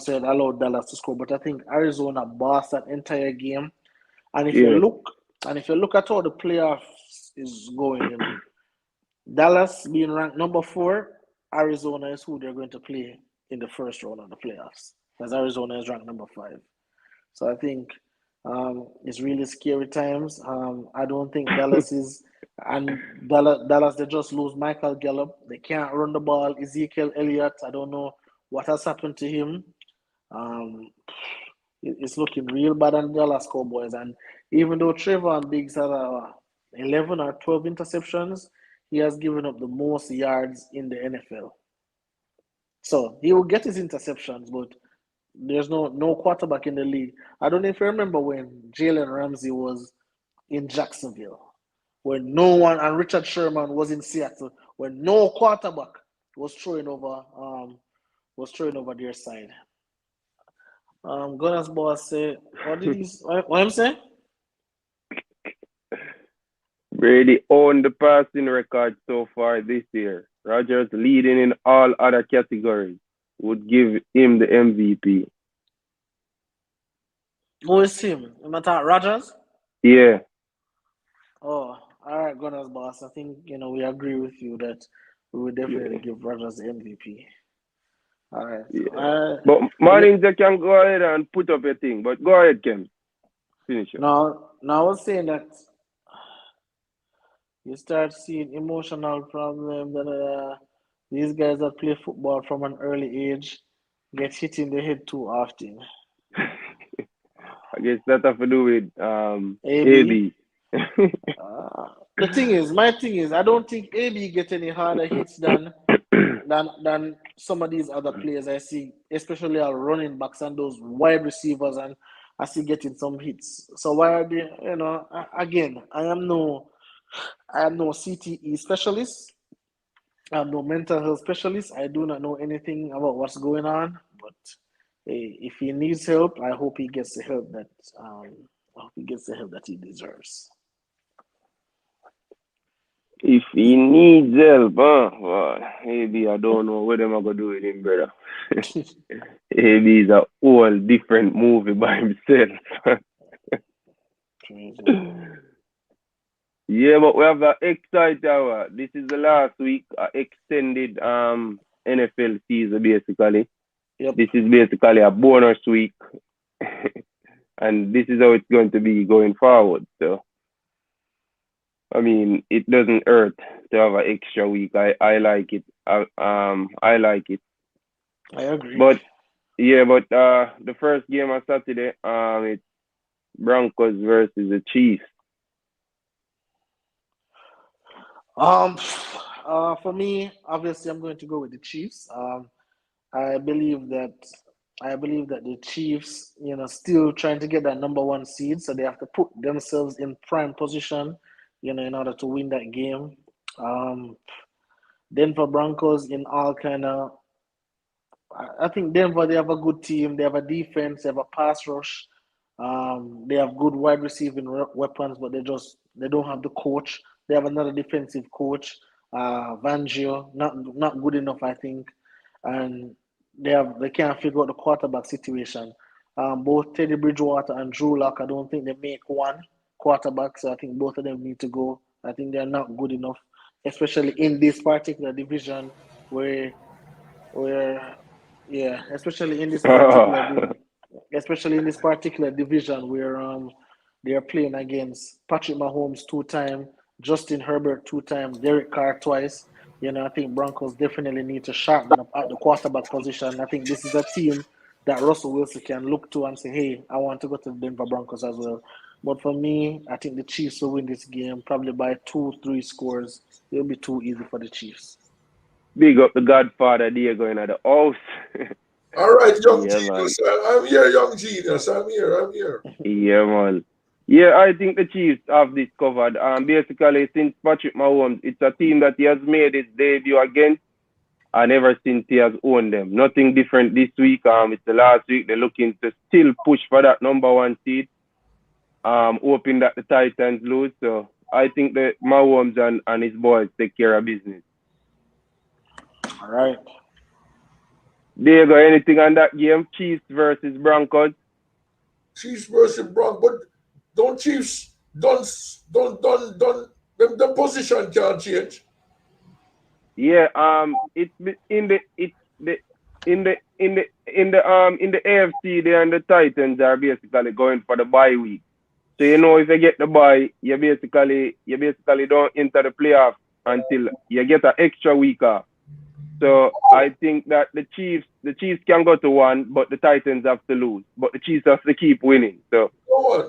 So it allowed Dallas to score. But I think Arizona bossed that entire game. And if you look at how the playoffs is going, Dallas being ranked number 4, Arizona is who they're going to play in the first round of the playoffs. Because Arizona is ranked number 5. So I think it's really scary times. I don't think Dallas is, and Dallas they just lose Michael Gallup. They can't run the ball. Ezekiel Elliott, I don't know what has happened to him. It's looking real bad on the Dallas Cowboys. And even though Trevor Diggs had 11 or 12 interceptions, he has given up the most yards in the NFL. So he will get his interceptions, but there's no quarterback in the league. I don't know if you remember when Jalen Ramsey was in Jacksonville, when no one, and Richard Sherman was in Seattle, when no quarterback was throwing over their side. Gunners boss say, what I'm saying? Brady owned the passing record so far this year. Rodgers leading in all other categories. Would give him the MVP. Who is him? You matter Rodgers? Yeah. Oh, all right, Gunners boss. I think we agree with you that we would definitely give Rodgers the MVP. All right. Yeah. But Marlins, you can go ahead and put up your thing. But go ahead, Ken. Finish it. Now I was saying that you start seeing emotional problems that these guys that play football from an early age get hit in the head too often. I guess that has to do with AB. My thing is, I don't think AB get any harder hits than some of these other players I see, especially our running backs and those wide receivers, and I see getting some hits. So why are they? Again, I am no CTE specialist. I'm no mental health specialist. I do not know anything about what's going on. But if he needs help, I hope he gets the help that he deserves. If he needs help, maybe I don't know what I'm gonna do with him, brother. Maybe he's a whole different movie by himself. Yeah, but we have the exciting hour. This is the last week, extended NFL season basically. Yep. This is basically a bonus week, and this is how it's going to be going forward. So, I mean, it doesn't hurt to have an extra week. I like it. I like it. I agree. But the first game on Saturday, it's Broncos versus the Chiefs. For me, obviously, I'm going to go with the Chiefs. I believe that the Chiefs, still trying to get that number 1 seed, so they have to put themselves in prime position, in order to win that game. Denver Broncos in all kind of. I think Denver, they have a good team. They have a defense. They have a pass rush. They have good wide receiving weapons, but they don't have the coach. They have another defensive coach, Vangio, not good enough, I think, and they can't figure out the quarterback situation. Both Teddy Bridgewater and Drew Lock, I don't think they make one quarterback, so I think both of them need to go. I think they're not good enough, especially in this particular division especially in this particular division where they are playing against Patrick Mahomes 2 times, Justin Herbert 2 times, Derek Carr twice. I think Broncos definitely need to sharpen up at the quarterback position. I think this is a team that Russell Wilson can look to and say, hey, I want to go to the Denver Broncos as well. But for me, I think the Chiefs will win this game probably by 2-3 scores. It'll be too easy for the Chiefs. Big up the Godfather Diego in the house. All right, young Yeah, man. genius. I'm here, young genius. I'm here. Yeah, man. Yeah, I think the Chiefs have this covered. Basically, since Patrick Mahomes, it's a team that he has made his debut against, and ever since he has owned them. Nothing different this week. It's the last week. They're looking to still push for that number one seed. Hoping that the Titans lose. So I think that Mahomes and his boys take care of business. All right. Diego, anything on that game? Chiefs versus Broncos. Chiefs versus Broncos, but don't Chiefs don't the position can't change. Yeah, it's in the AFC there, and the Titans are basically going for the bye week. So if you get the bye, you basically don't enter the playoffs until you get an extra week off. So I think that the Chiefs can go to 1, but the Titans have to lose. But the Chiefs have to keep winning. So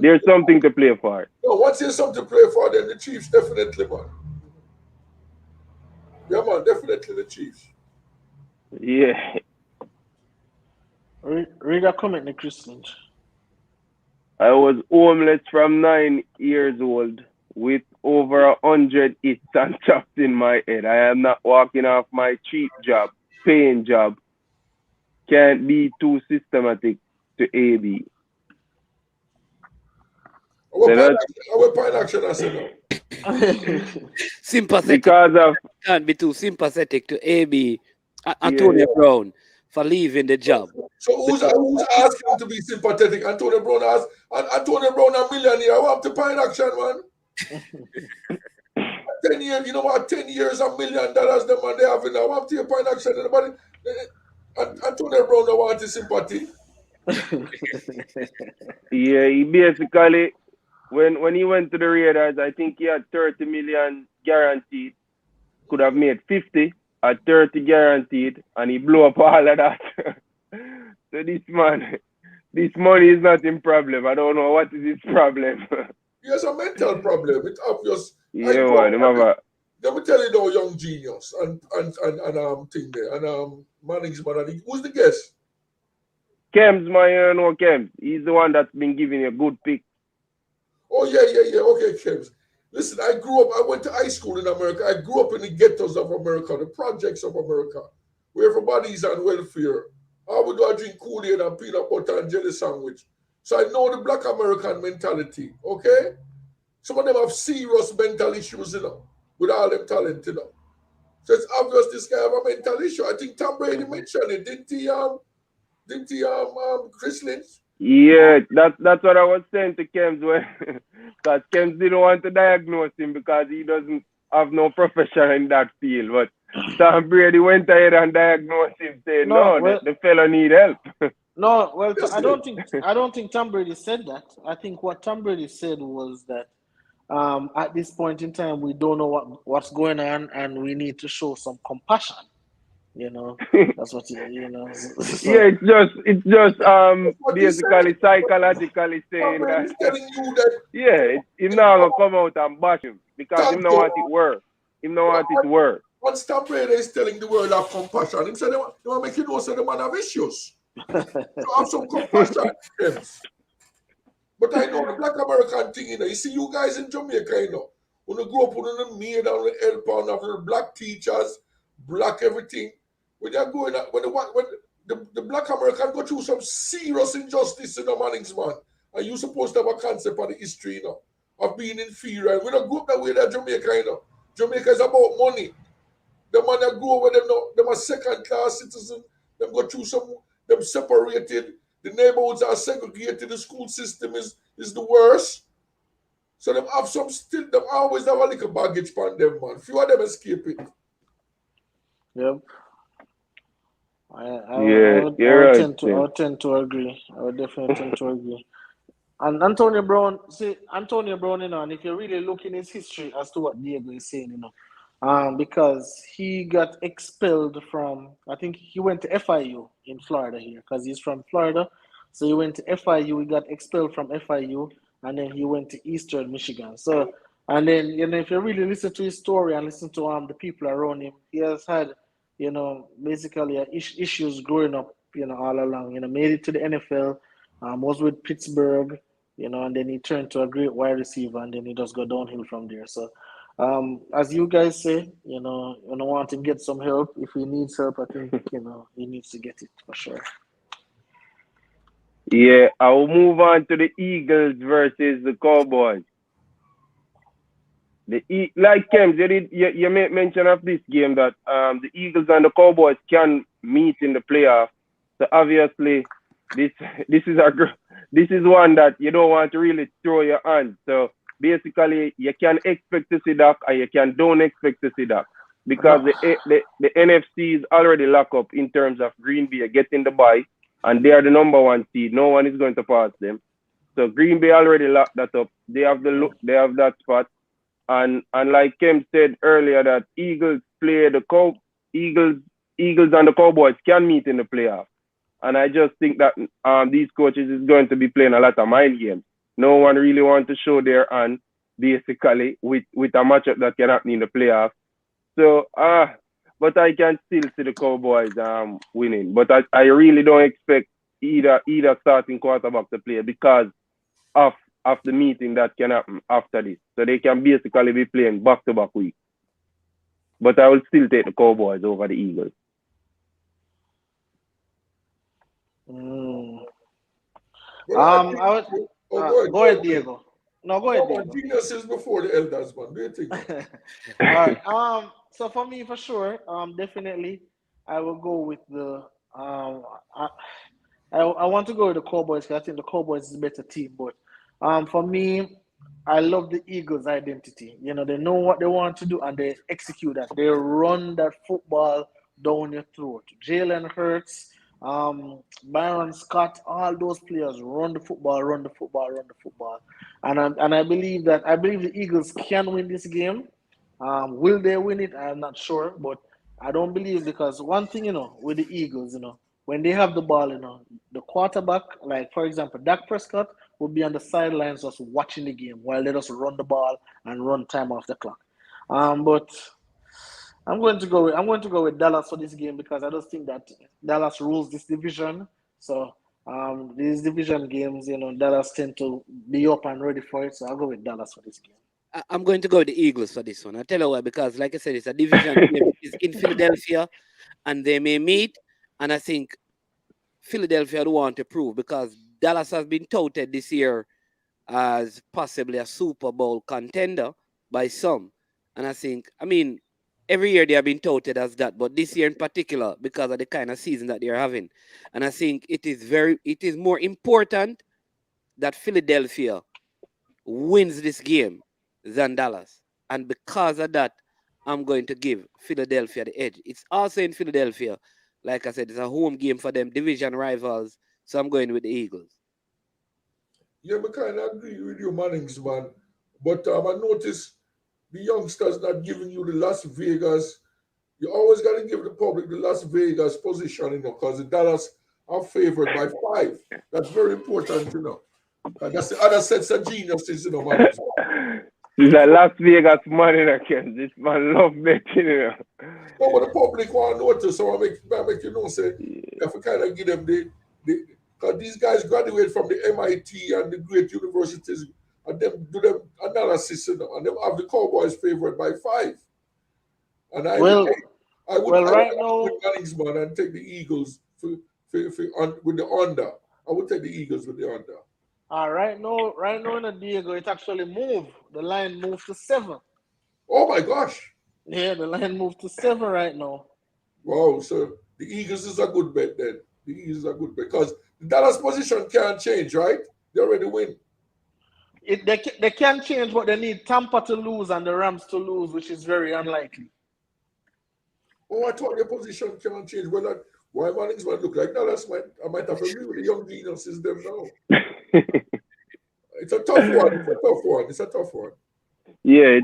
there's something to play for. No, once there's something to play for, then the Chiefs definitely, man. Yeah, man, definitely the Chiefs. Yeah. Read a comment, Nick Christian. I was homeless from 9 years old with over 100 hits and chops in my head. I am not walking off my cheap job, paying job. Can't be too systematic to AB. Our point action, I said no. Sympathetic. Because of Can't be too sympathetic to AB Antonio Brown for leaving the job. So who's asking to be sympathetic? Antonio Brown asked, Antonio Brown a millionaire. I want to point action, man. 10 years, you know what? 10 years, $1 million, the man they have now. I want to point action. Anybody? Antonio Brown don't want his sympathy. Yeah, he basically when he went to the Raiders, I think he had 30 million guaranteed. Could have made 50 at 30 guaranteed, and he blew up all of that. So this money is not his problem. I don't know what is his problem. He has a mental problem. It's obvious. Yeah, man. Let me tell you though, young genius and thing there and Manning's man. Who's the guest? Kems, my no Kems. He's the one that's been giving a good pick. Oh yeah. Okay, Kems. Listen, I went to high school in America. I grew up in the ghettos of America, the projects of America, where everybody's on welfare. I would go drink Kool-Aid and peanut butter and jelly sandwich. So I know the black American mentality, okay? Some of them have serious mental issues, with all them talent, So it's obvious this guy have a mental issue. I think Tom Brady mentioned it, didn't he, Chris Lynch? Yeah, that's what I was saying to Kems, because Kems didn't want to diagnose him because he doesn't have no profession in that field. But Tom Brady went ahead and diagnosed him, saying, the fella need help. No, well, I don't think Tom Brady said that. I think what Tom Brady said was that at this point in time, we don't know what's going on, and we need to show some compassion. That's what So, yeah, it's just basically psychologically saying that. Telling you that. He's not gonna come out and bash him because he know what it works. He know what it works. Once Tom Brady is telling the world of compassion, he said they want to make you know so the man have issues. So have some compassion. But I know the black American thing, You see you guys in Jamaica, When you grow up with the maid and the helper and have the black teachers, black everything. When you're going when the black American go through some serious injustice in the Mannings, man. And you're supposed to have a concept of the history, of being inferior. And we don't grow up that way that Jamaica, Jamaica is about money. The man that grow with them are second-class citizens. Them go through them separated. The neighborhoods are segregated. The school system is the worst. So them have them always have a little baggage on them, man. Few of them escape it. Yep. I would tend to agree. I would definitely tend to agree. And Antonio Brown, and if you really look in his history as to what Diego is saying, because he got expelled from, I think he went to FIU in Florida here, because he's from Florida. So he went to FIU, he got expelled from FIU, and then he went to Eastern Michigan. So, and then if you really listen to his story and listen to the people around him, he has had basically issues growing up, all along. Made it to the NFL, was with Pittsburgh, and then he turned to a great wide receiver, and then he just go downhill from there. So, as you guys say, want to get some help. If he needs help, I think he needs to get it for sure. Yeah, I'll move on to the Eagles versus the Cowboys. Like Kems, you made mention of this game that the Eagles and the Cowboys can meet in the playoffs. So obviously, this is one that you don't want to really throw your hand. So basically, you can expect to see that, or you don't expect to see that, because the NFC is already locked up in terms of Green Bay getting the bye, and they are the number 1 seed. No one is going to pass them. So Green Bay already locked that up. They have that spot. And like Kim said earlier, that Eagles and the Cowboys can meet in the playoffs. And I just think that these coaches is going to be playing a lot of mind games. No one really wants to show their hand, basically, with a matchup that can happen in the playoffs. So, but I can still see the Cowboys winning. But I really don't expect either starting quarterback to play because of the meeting that can happen after this. So they can basically be playing back-to-back weeks. But I will still take the Cowboys over the Eagles. Go ahead, Diego. No, go ahead, Diego. Geniuses before the elders, man. Do you think? All right. So for me, for sure, definitely, I will go with the. I want to go with the Cowboys because I think the Cowboys is a better team. But for me, I love the Eagles' identity. They know what they want to do and they execute that. They run that football down your throat. Jalen Hurts, Byron Scott, all those players run the football. And I believe the Eagles can win this game. Will they win it? I'm not sure, but I don't believe, because one thing, with the Eagles, when they have the ball, the quarterback, like for example, Dak Prescott will be on the sidelines just watching the game while they just run the ball and run time off the clock. But I'm going to go with Dallas for this game because I just think that Dallas rules this division. So these division games, Dallas tend to be up and ready for it. So I'll go with Dallas for this game. I'm going to go with the Eagles for this one. I'll tell you why, because like I said, it's a division game. It's in Philadelphia, and they may meet. And I think Philadelphia do want to prove, because Dallas has been touted this year as possibly a Super Bowl contender by some. And I think, every year they have been touted as that, but this year in particular, because of the kind of season that they're having. And I think it is more important that Philadelphia wins this game than Dallas. And because of that, I'm going to give Philadelphia the edge. It's also in Philadelphia. Like I said, it's a home game for them, division rivals. So I'm going with the Eagles. Yeah, I kind of agree with you, Mannings, man. But I noticed the youngsters not giving you the Las Vegas. You always got to give the public the Las Vegas position, because the Dallas are favored by 5. That's very important, And that's the other sets of geniuses, Mannings. It's a Las Vegas money again. This man love betting, No, but the public want to notice, so I make say, you have to kind of give them because these guys graduate from the MIT and the great universities, and them do them analysis, and them have the Cowboys favored by 5. And I would right now with Manningsman and take the Eagles with the under. I would take the Eagles with the under. Right now in the Diego, it actually moved. The line moved to 7. Oh my gosh! Yeah, the line moved to 7 right now. Wow, so the Eagles is a good bet then. The Eagles is a good bet because the Dallas position can't change, right? They already win. They can change, but they need Tampa to lose and the Rams to lose, which is very unlikely. Oh, I thought their position can't change. Well, why Mannings might look like Dallas I might have to agree with the young geniuses them now. It's a tough one. Yeah,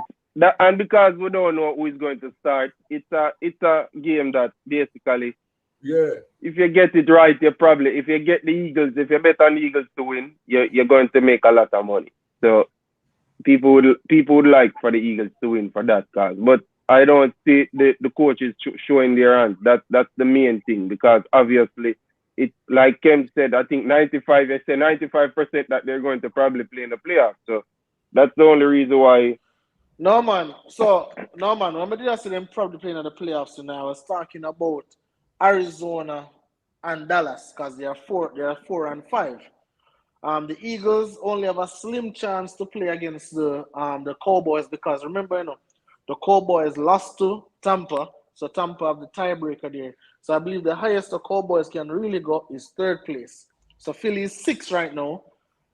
and because we don't know who is going to start, it's a game that basically, if you get it right, if you get the Eagles, if you bet on the Eagles to win, you're going to make a lot of money. So people would like for the Eagles to win for that cause. But I don't see the coaches showing their hands. That's the main thing, because obviously it's like Kem said, I think 95% that they're going to probably play in the playoffs. So that's the only reason why. No man. So no man. When I did see them probably playing in the playoffs tonight, I was talking about Arizona and Dallas because they are 4-5. The Eagles only have a slim chance to play against the Cowboys because remember, the Cowboys lost to Tampa, so Tampa have the tiebreaker there. So I believe the highest the Cowboys can really go is third place. So Philly is 6 right now.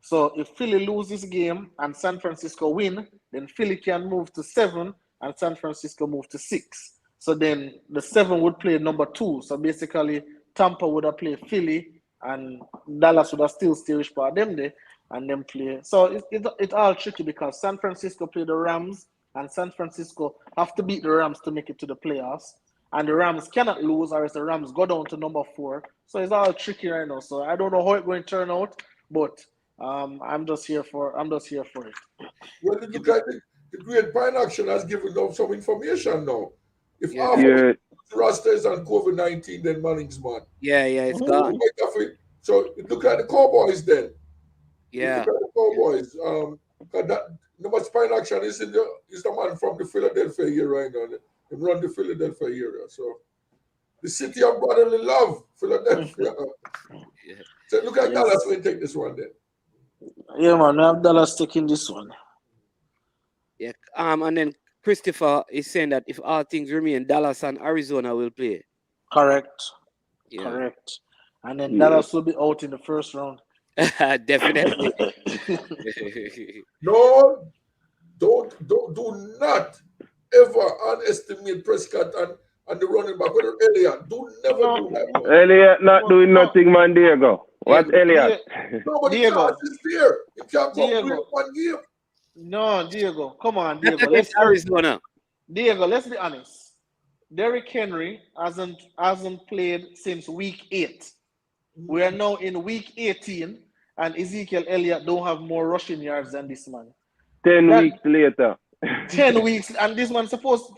So if Philly loses this game and San Francisco win, then Philly can move to 7 and San Francisco move to 6. So then the 7 would play number 2. So basically Tampa would have played Philly and Dallas would have still stay for them there and then play. So it's all tricky because San Francisco play the Rams and San Francisco have to beat the Rams to make it to the playoffs. And the Rams cannot lose, or else the Rams go down to number 4. So it's all tricky right now. So I don't know how it's going to turn out, but I'm just here for it. Well, it look like the Great Pine Action has given them some information now. If half of the roster is on COVID-19, then Manning's man. Yeah, it's gone. So it look like the Cowboys then. Yeah. It look like the Cowboys. Number Pine Action is the man from the Philadelphia area right now. They run the Philadelphia area. So the city of brotherly love, Philadelphia. Yeah. So it look like Dallas will take this one then. Yeah, man, I have Dallas taking this one. Yeah. And then Christopher is saying that if all things remain, Dallas and Arizona will play. Correct. Yeah. Correct. And then Dallas will be out in the first round. Definitely. No, do not ever underestimate Prescott and the running back. Whether Elliott, never do that. Elliott not doing nothing, man. Diego. What Elliott? No, but the chance is there. You can't go win one game. No, Diego. Come on, Diego. Let's Arizona. Diego, let's be honest. Derrick Henry hasn't played since week 8. We are now in week 18, and Ezekiel Elliott don't have more rushing yards than this man. 10 weeks later. 10 weeks, and this man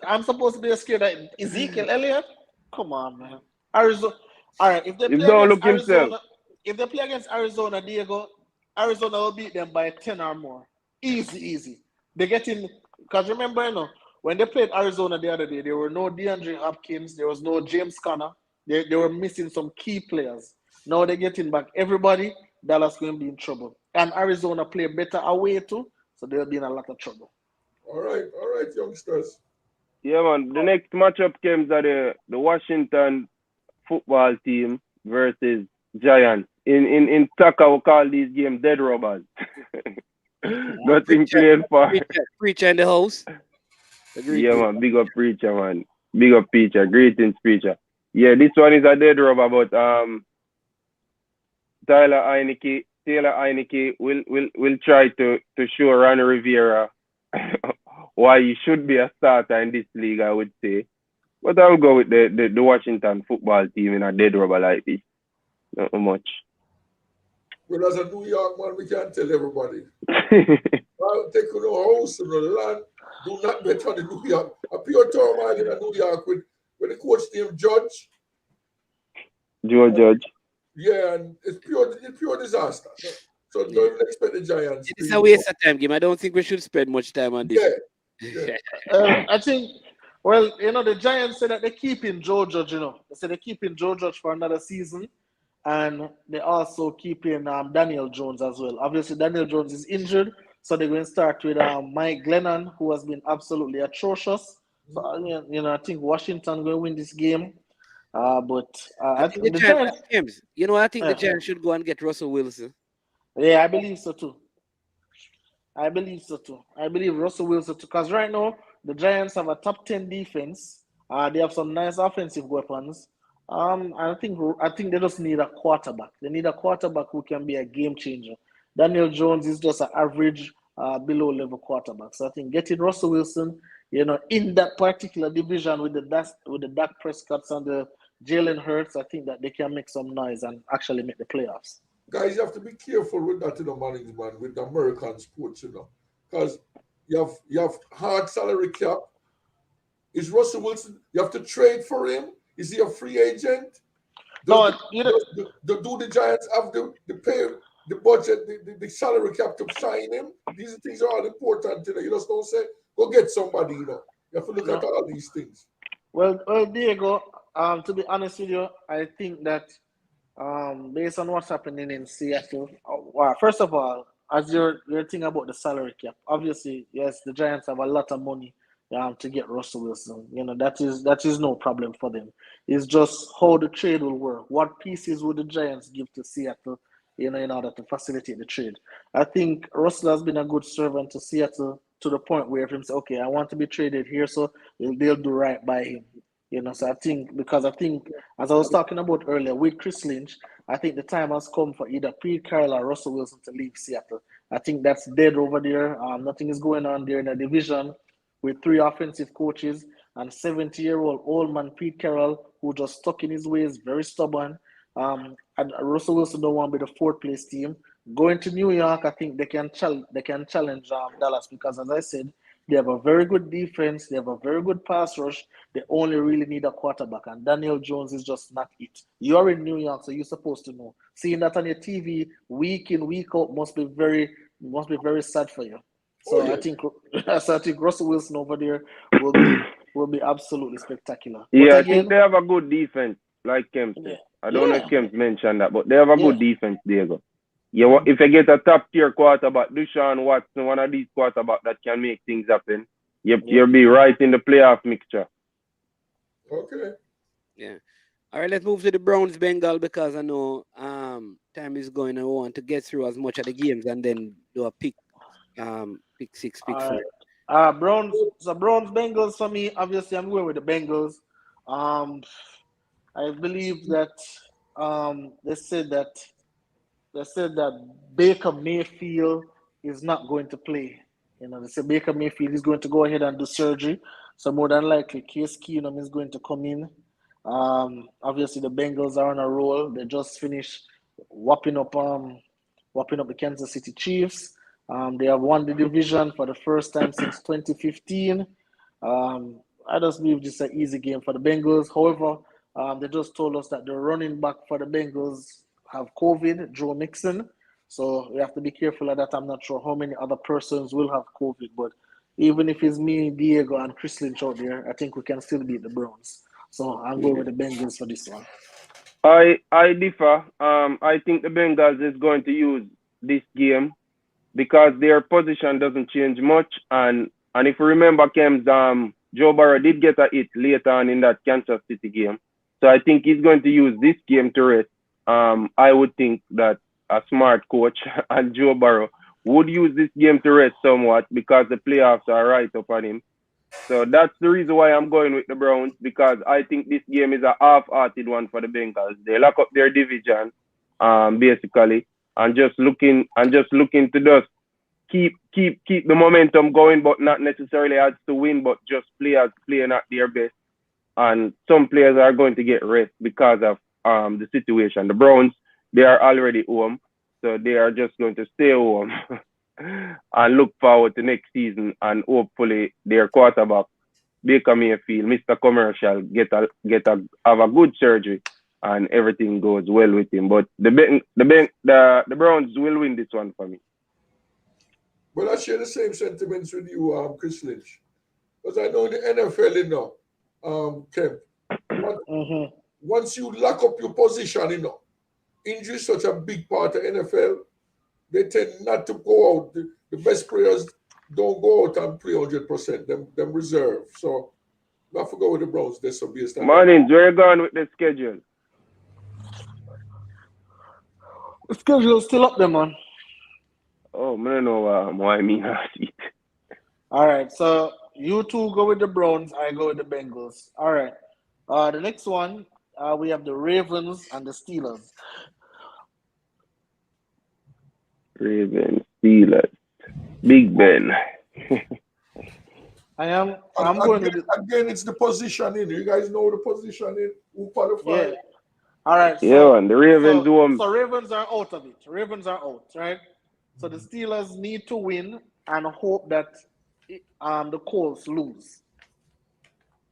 I'm supposed to be scared of Ezekiel Elliott? Come on, man. Arizona. All right, if they play against Arizona, Diego, Arizona will beat them by 10 or more. Easy. They get in, because remember, when they played Arizona the other day, there were no DeAndre Hopkins, there was no James Conner. They were missing some key players. Now they're getting back everybody. Dallas going to be in trouble. And Arizona play better away too, so they'll be in a lot of trouble. All right, youngsters. Yeah, man. The next matchup comes at the Washington football team versus Giants. In soccer, we call these games dead robbers. Nothing playing for. Preacher in the house. Yeah, man. Big up preacher, man. Big up preacher. Greetings, preacher. Yeah, this one is a dead robber, but Taylor Heineke will try to show Ronnie Rivera why he should be a starter in this league, I would say. But I'll go with the Washington football team in a dead rubber like this. Not much. Well, as a New York man, we can't tell everybody. I'll take no house in the land. Do not bet on the New York. A pure turmoil in New York with the coach named Judge. Joe Judge. Yeah, and it's pure disaster. So don't even expect the Giants. It's a waste of time game. I don't think we should spend much time on this. Yeah. I think, the Giants said that they're keeping Joe Judge, They said they're keeping Joe Judge for another season. And they're also keeping Daniel Jones as well. Obviously, Daniel Jones is injured. So they're going to start with Mike Glennon, who has been absolutely atrocious. So, I think Washington going to win this game. But I think the Giants, James, I think the Giants should go and get Russell Wilson. Yeah, I believe so too. I believe Russell Wilson too. Because right now, the Giants have a top 10 defense. They have some nice offensive weapons. I think they just need a quarterback. They need a quarterback who can be a game changer. Daniel Jones is just an average, below level quarterback. So I think getting Russell Wilson, in that particular division with the Dak Prescotts and the Jalen Hurts, I think that they can make some noise and actually make the playoffs. guys, you have to be careful with that, management, with the American sports, because you have hard salary cap. Is Russell Wilson? You have to trade for him. Is he a free agent? No, Do the Giants have the pay, the budget, the salary cap to sign him? These things are all important. You just don't say go get somebody. You have to look at all these things. Well, Diego. To be honest with you, I think that based on what's happening in Seattle, first of all, as you're thinking about the salary cap, obviously, yes, the Giants have a lot of money to get Russell Wilson. That is no problem for them. It's just how the trade will work. What pieces would the Giants give to Seattle, in order to facilitate the trade? I think Russell has been a good servant to Seattle to the point where if him say, okay, I want to be traded here, so they'll do right by him. So I think, as I was talking about earlier with Chris Lynch, I think the time has come for either Pete Carroll or Russell Wilson to leave Seattle. I think that's dead over there. Nothing is going on there in the division with 3 offensive coaches and 70-year-old old man Pete Carroll, who just stuck in his ways, very stubborn. And Russell Wilson don't want to be the 4th place team. Going to New York, I think they can challenge Dallas because, as I said, they have a very good defense. They have a very good pass rush. They only really need a quarterback, and Daniel Jones is just not it. You're in New York, so you're supposed to know. Seeing that on your TV week in, week out must be very sad for you. So I think Russell Wilson over there will be absolutely spectacular. Yeah, I think they have a good defense, like Kemp said. I don't know if Kemp mentioned that, but they have a good defense, Diego. If you get a top-tier quarterback, Deshaun Watson, one of these quarterbacks that can make things happen, you'll be right in the playoff mixture. Okay. Yeah. All right, let's move to the Browns Bengal because I know time is going. I want to get through as much of the games and then do a pick 6, pick 4. Browns Bengals for me. Obviously, I'm going with the Bengals. I believe that they said that Baker Mayfield is not going to play. They said Baker Mayfield is going to go ahead and do surgery. So more than likely, Case Keenum is going to come in. Obviously, the Bengals are on a roll. They just finished whopping up the Kansas City Chiefs. They have won the division for the first time since 2015. I just believe this is an easy game for the Bengals. However, they just told us that the running back for the Bengals have COVID, Joe Mixon. So we have to be careful of that. I'm not sure how many other persons will have COVID, but even if it's me, Diego, and Chris Lynch out there, I think we can still beat the Browns. So I'm going with the Bengals for this one. I differ. I think the Bengals is going to use this game because their position doesn't change much. And if you remember, Kems, Joe Burrow did get a hit later on in that Kansas City game. So I think he's going to use this game to rest. I would think that a smart coach and Joe Burrow would use this game to rest somewhat because the playoffs are right up on him. So that's the reason why I'm going with the Browns, because I think this game is a half-hearted one for the Bengals. They lock up their division, basically, and just looking to just keep the momentum going, but not necessarily as to win, but just playing at their best. And some players are going to get rest because of the situation. The Browns, they are already home, so they are just going to stay home and look forward to next season, and hopefully their quarterback, Baker Mayfield, Mr. Commercial, have a good surgery and everything goes well with him. But the Browns will win this one for me. Well, I share the same sentiments with you, Chris Lynch, because I know the NFL, Kemp. Once you lock up your position, injury is such a big part of NFL. They tend not to go out. The best players don't go out and play 100%. Them reserve. So, I forgot with the Browns. There's some based on Morning, where you going with the schedule? The schedule is still up there, man. Oh, I don't know why me not it. All right, so you two go with the Browns. I go with the Bengals. All right. The next one, we have the Ravens and the Steelers. Ravens, Steelers, Big Ben. I'm going with again. It's the positioning. You guys know the positioning. Who qualified? All right. Yeah, man, the Ravens home. So Ravens are out of it. Ravens are out, right? So the Steelers need to win and hope that the Colts lose.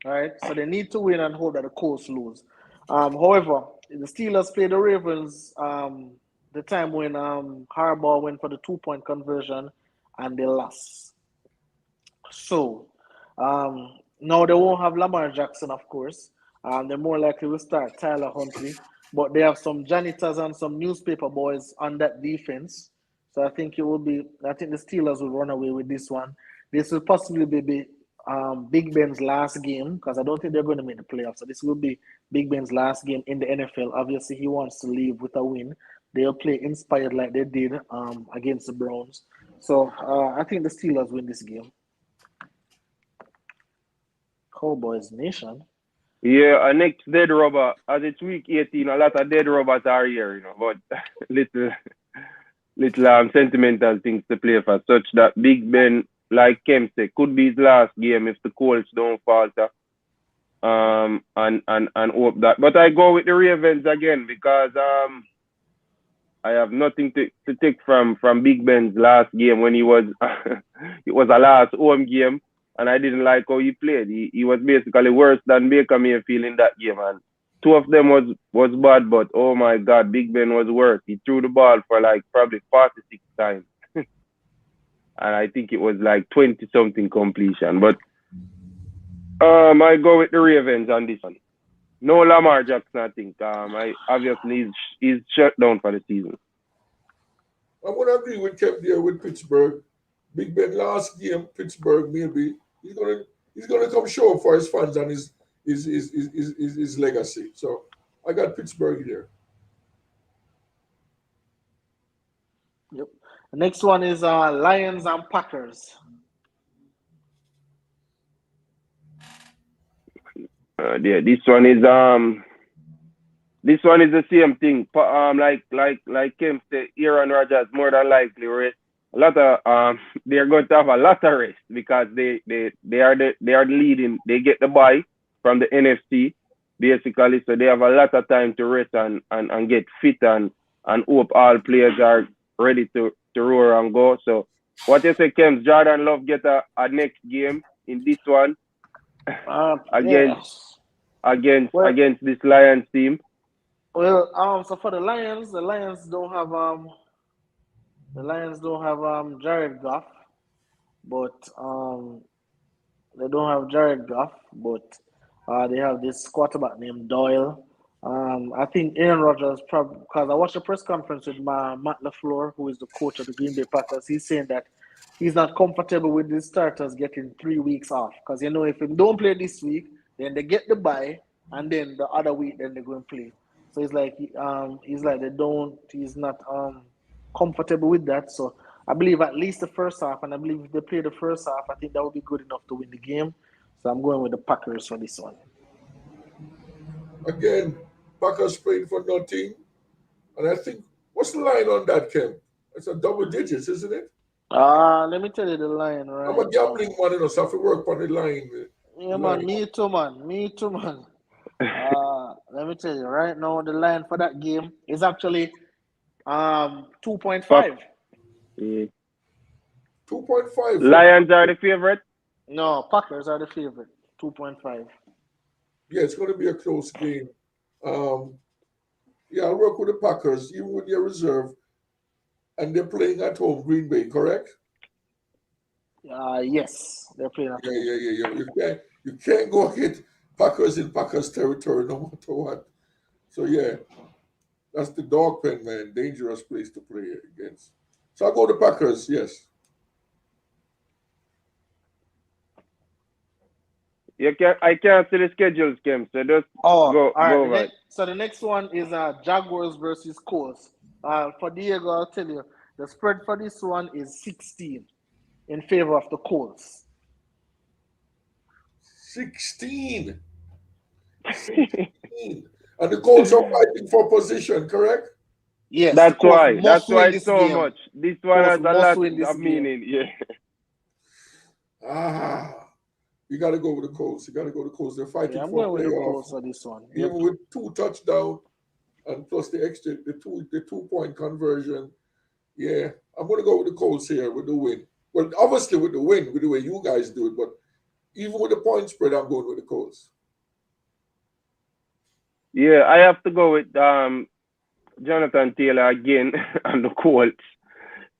All right. So they need to win and hope that the Colts lose. However, the Steelers play the Ravens the time when Harbaugh went for the 2-point conversion and they lost. So now they won't have Lamar Jackson, of course. They're more likely to start Tyler Huntley, but they have some janitors and some newspaper boys on that defense. So I think I think the Steelers will run away with this one. This will possibly be Big Ben's last game because I don't think they're going to make the playoffs. So this will be Big Ben's last game in the NFL. Obviously, he wants to leave with a win. They'll play inspired like they did against the Browns. So I think the Steelers win this game. Cowboys Nation. Yeah, a next dead rubber. As it's week 18, a lot of dead rubbers are here, but little sentimental things to play for, such that Big Ben, like Kemp said, could be his last game if the Colts don't falter. And hope that. But I go with the Ravens again because I have nothing to take from Big Ben's last game when he was it was a last home game. And I didn't like how he played. He was basically worse than Baker Mayfield in that game. And two of them was bad, but oh my God, Big Ben was worse. He threw the ball for like probably 46 times. And I think it was like 20-something completion. But I go with the Ravens on this one. No Lamar Jackson, I think. Obviously he's shut down for the season. I'm going to agree with Kev there with Pittsburgh. Big Ben last game, Pittsburgh maybe he's gonna come show up for his fans and his legacy. So I got Pittsburgh there. Yep. The next one is Lions and Packers. Yeah, this one is the same thing. Like Kim said, Aaron Rodgers more than likely rest. A lot of they're going to have a lot of rest because they are the leading. They get the bye from the NFC basically, so they have a lot of time to rest and get fit and hope all players are ready to roar and go. So what you say, Kems, Jordan Love get a next game in this one against this Lions team. Well, so for the Lions don't have Jared Goff, but they don't have Jared Goff, but they have this quarterback named Doyle. I think Aaron Rodgers probably, because I watched a press conference with Matt LaFleur, who is the coach of the Green Bay Packers. He's saying that he's not comfortable with the starters getting 3 weeks off because if they don't play this week, then they get the bye, and then the other week then they're going to play. So he's not comfortable with that. So I believe at least the first half, and I believe if they play the first half, I think that would be good enough to win the game. So I'm going with the Packers for this one. Again, Packers playing for nothing. And I think, what's the line on that, Ken? It's a double digits, isn't it? Let me tell you the line, right? I'm a gambling man, so I have to work on the line. Yeah, man, me too, man. Let me tell you, right now, the line for that game is actually 2.5. Yeah. 2.5. Lions are the favorite? No, Packers are the favorite. 2.5. Yeah, it's going to be a close game. I'll work with the Packers, even with their reserve. And they're playing at home, Green Bay, correct? Yes, they're playing at home. Yeah. You can't go hit Packers in Packers territory no matter what. So, yeah, that's the dog pen, man. Dangerous place to play against. So I'll go to Packers, yes. I can't see the schedules, Kim. So just go right. So the next one is Jaguars versus Colts. For Diego, I'll tell you, the spread for this one is 16 in favor of the Colts. 16. And the Colts are fighting for position, correct? Yes. That's why it's so game. much. This one has a lot of meaning. Yeah. You got to go with the Colts. They're fighting I'm for going with the Colts for this one. Even with 2 touchdowns, and plus the extra, the 2 point conversion. Yeah, I'm gonna go with the Colts here with the win. Well, obviously with the win, with the way you guys do it, but even with the point spread, I'm going with the Colts. Yeah, I have to go with Jonathan Taylor again and the Colts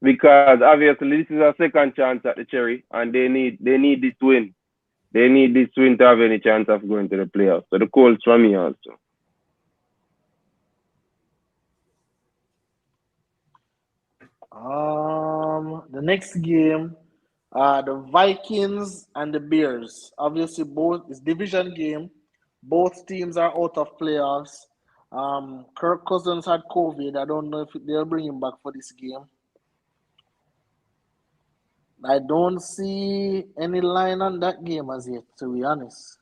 because obviously this is a second chance at the Cherry, and they need this win. They need this win to have any chance of going to the playoffs. So the Colts for me also. The next game, the Vikings and the Bears. Obviously, both is division game. Both teams are out of playoffs. Kirk Cousins had COVID. I don't know if they'll bring him back for this game. I don't see any line on that game as yet, to be honest.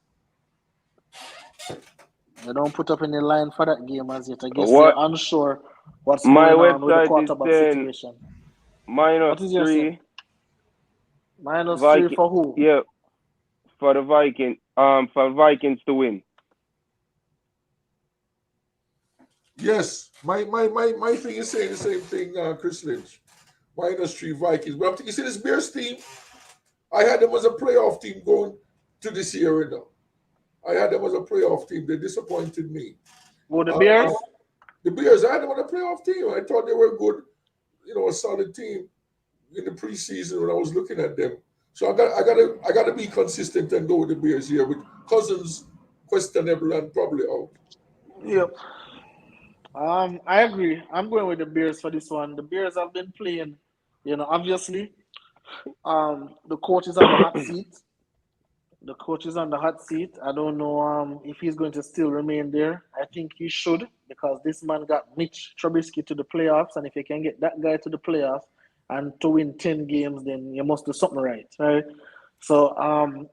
They don't put up any line for that game as yet. I guess they're What unsure what's my going on with the website is quarterback saying situation. minus What is your saying? 3 -3 Viking. for who? Yeah, for the Vikings. For Vikings to win. Yes, my thing is saying the same thing, Chris Lynch. -3 Vikings. But I'm thinking, you see this Bears team? I had them as a playoff team going to this year, you know. I had them as a playoff team. They disappointed me. Well, the Bears? The Bears, I had them on a playoff team. I thought they were good, a solid team in the preseason when I was looking at them. So I gotta be consistent and go with the Bears here with Cousins questionable and probably out. Yep. I agree. I'm going with the Bears for this one. The Bears have been playing, obviously. The coach is on the hot seat. The coach is on the hot seat. I don't know if he's going to still remain there. I think he should because this man got Mitch Trubisky to the playoffs, and if you can get that guy to the playoffs and to win 10 games, then you must do something right? So,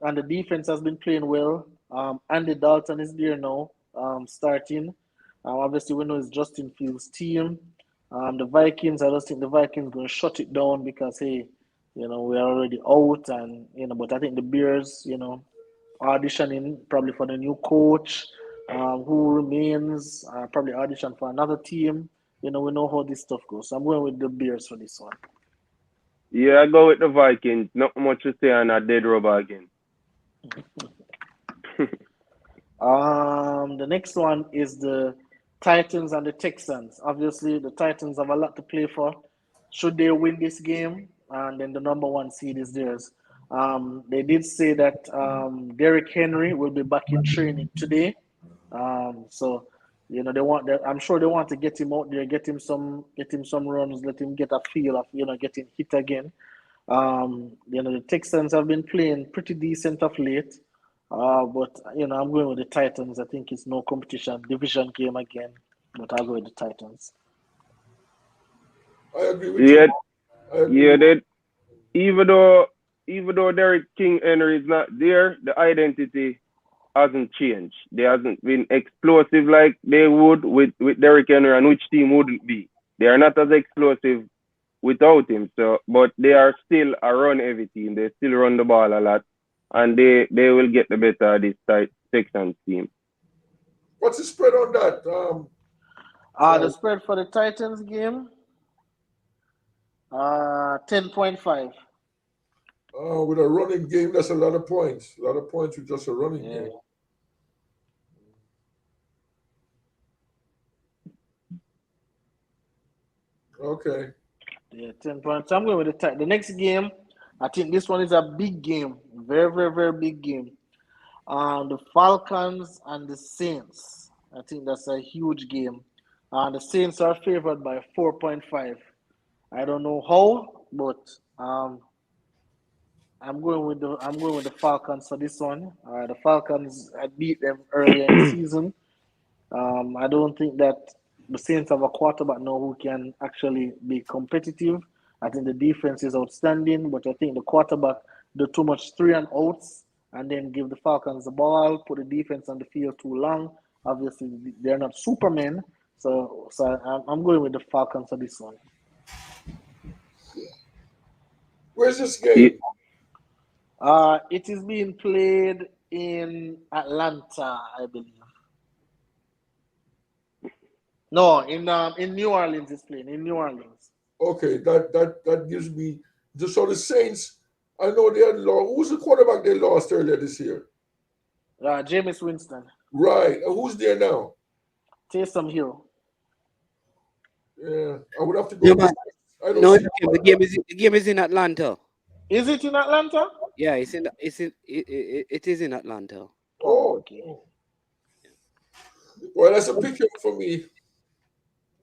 and the defense has been playing well. Andy Dalton is there now, starting. Obviously, we know it's Justin Fields' team. The Vikings, I just think the Vikings going to shut it down because, hey, we are already out, and but I think the Bears, auditioning probably for the new coach, who remains, probably audition for another team. We know how this stuff goes. So I'm going with the Bears for this one. Yeah, I go with the Vikings. Not much to say on a dead rubber again. The next one is the Titans and the Texans. Obviously, the Titans have a lot to play for. Should they win this game, and then the number one seed is theirs. They did say that Derrick Henry will be back in training today. So they want that. I'm sure they want to get him out there, get him some runs, let him get a feel of getting hit again. The Texans have been playing pretty decent of late. But I'm going with the Titans. I think it's no competition, division game again. But I'll go with the Titans. I agree with you. Even though Derrick King Henry is not there, the identity hasn't changed. They hasn't been explosive like they would with Derrick Henry, and which team wouldn't be. They are not as explosive without him. So, but they are still a run-heavy team. They still run the ball a lot, and they will get the better of this Texans team. What's the spread on that? The spread for the Titans game, 10.5. With a running game, that's a lot of points. A lot of points with just a running game. Okay. Yeah, 10 points. I'm going with the next game. I think this one is a big game. Very, very, very big game. The Falcons and the Saints. I think that's a huge game. The Saints are favored by 4.5. I don't know how, but I'm going with the Falcons for this one. The Falcons, I beat them earlier in the season. I don't think that the Saints have a quarterback now who can actually be competitive. I think the defense is outstanding, but I think the quarterback do too much 3 and outs and then give the Falcons the ball, put the defense on the field too long. Obviously, they're not Supermen, so I'm going with the Falcons for this one. Where's this game? It is being played in Atlanta, I believe. No, in New Orleans is playing in New Orleans. Okay, that gives me just so the Saints. I know they had lost. Who's the quarterback they lost earlier this year? Jameis Winston, Right. And who's there now? Taysom Hill. Yeah, I would have to go No, with the man. Saints. I don't No, see. the game is in Atlanta. Is it in Atlanta? Yeah, it is in Atlanta. Oh, Oh, okay. oh. Well, that's a picture for me.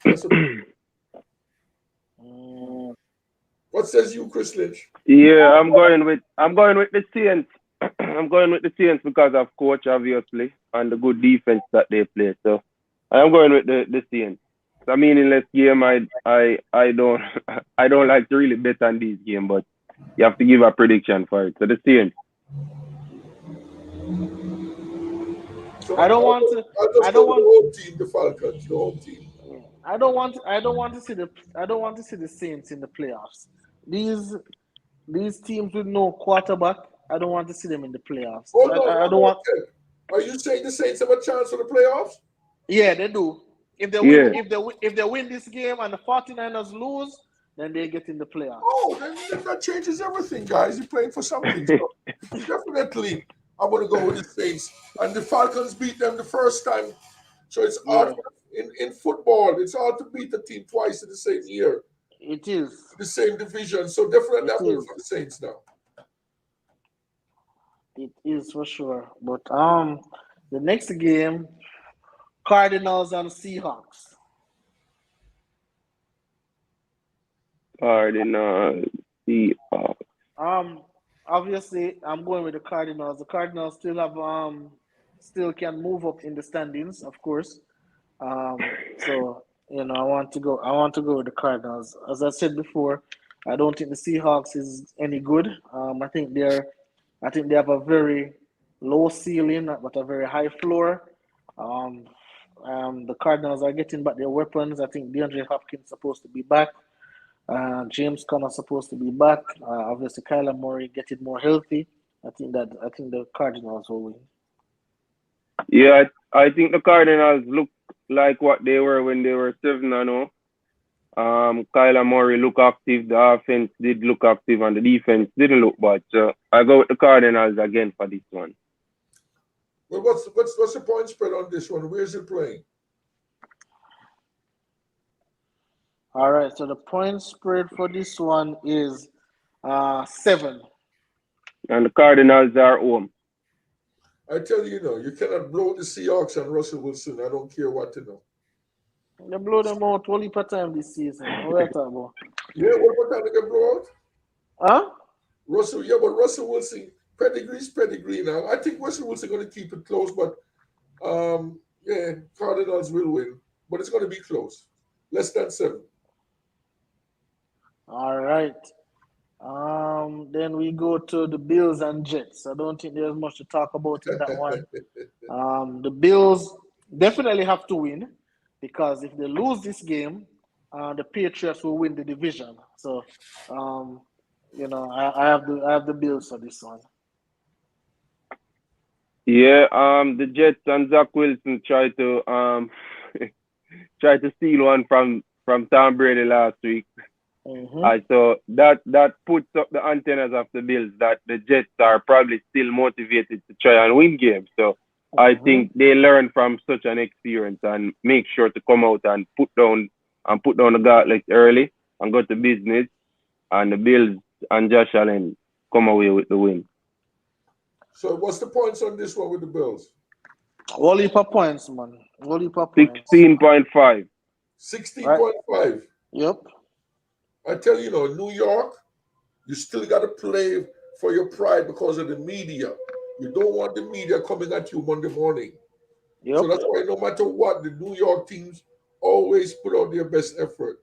That's a, what says you, Chris Lynch? Yeah, I'm going with the Saints. I'm going with the Saints because of coach, obviously, and the good defense that they play. So I'm going with the Saints. It's a meaningless game. I don't I don't like to really bet on these games, but you have to give a prediction for it. So the Saints. So I don't want to. I'll just I go don't with the want. home team, the Falcons, the home team. I don't want. I don't want to see the. I don't want to see the Saints in the playoffs. These teams with no quarterback. I don't want to see them in the playoffs. Hold on, I hold don't on, want. Ken. Are you saying the Saints have a chance for the playoffs? Yeah, they do. If they win, Yeah. if they win this game and the 49ers lose, then they get in the playoffs. Oh, then that changes everything, guys. You're playing for something. So definitely, I'm going to go with the Saints. And the Falcons beat them the first time. So it's hard in football. It's hard to beat a team twice in the same year, It is. the same division. So definitely, I'm going is. for the Saints now. It is for sure. But the next game, Cardinals and Seahawks. Cardinals, Seahawks. Obviously, I'm going with the Cardinals. The Cardinals still can move up in the standings, of course. So I want to go. I want to go with the Cardinals. As I said before, I don't think the Seahawks is any good. I think they have a very low ceiling but a very high floor. The Cardinals are getting back their weapons. I think DeAndre Hopkins is supposed to be back. James Conner supposed to be back. Obviously, Kyler Murray getting more healthy. I think the Cardinals will win. Yeah, I think the Cardinals look like what they were when they were 7-0. Kyler Murray look active. The offense did look active, and the defense didn't look bad. So I go with the Cardinals again for this one. Well, what's the point spread on this one? Where's it playing? All right, so the point spread for this one is 7. And the Cardinals are home. I tell you, you cannot blow the Seahawks and Russell Wilson. I don't care what to know. They blow them out only per time this season. What are you talking about? Yeah, what time they get blow out? Huh? But Russell Wilson, pedigree's pedigree now. I think Russell Wilson going to keep it close, but Cardinals will win. But it's going to be close. Less than 7. All right. Then we go to the Bills and Jets. I don't think there's much to talk about in that one. The Bills definitely have to win because if they lose this game, the Patriots will win the division. So, I have the Bills for this one. Yeah, the Jets and Zach Wilson tried to steal one from Tom Brady last week. Mm-hmm. So that puts up the antennas of the Bills that the Jets are probably still motivated to try and win games. So I think they learn from such an experience and make sure to come out and put down the gauntlet early and go to business. And the Bills and Josh Allen come away with the win. So what's the points on this one with the Bills? Only per points, man. Only per points. 16.5. 16.5. Right. Yep. I tell you, New York, you still got to play for your pride because of the media. You don't want the media coming at you Monday morning. Yep. So that's why no matter what, the New York teams always put out their best effort.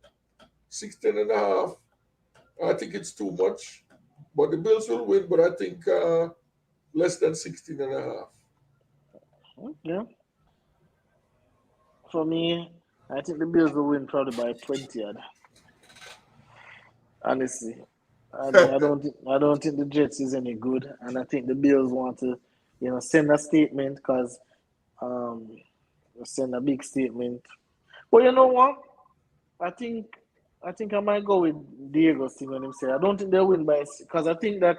16.5. I think it's too much. But the Bills will win, but I think less than 16.5. Yeah. For me, I think the Bills will win probably by 20. Honestly, I don't think the Jets is any good, and I think the Bills want to, send a statement because, send a big statement But you know what? I think I might go with Diego's thing when him say I don't think they'll win by because I think that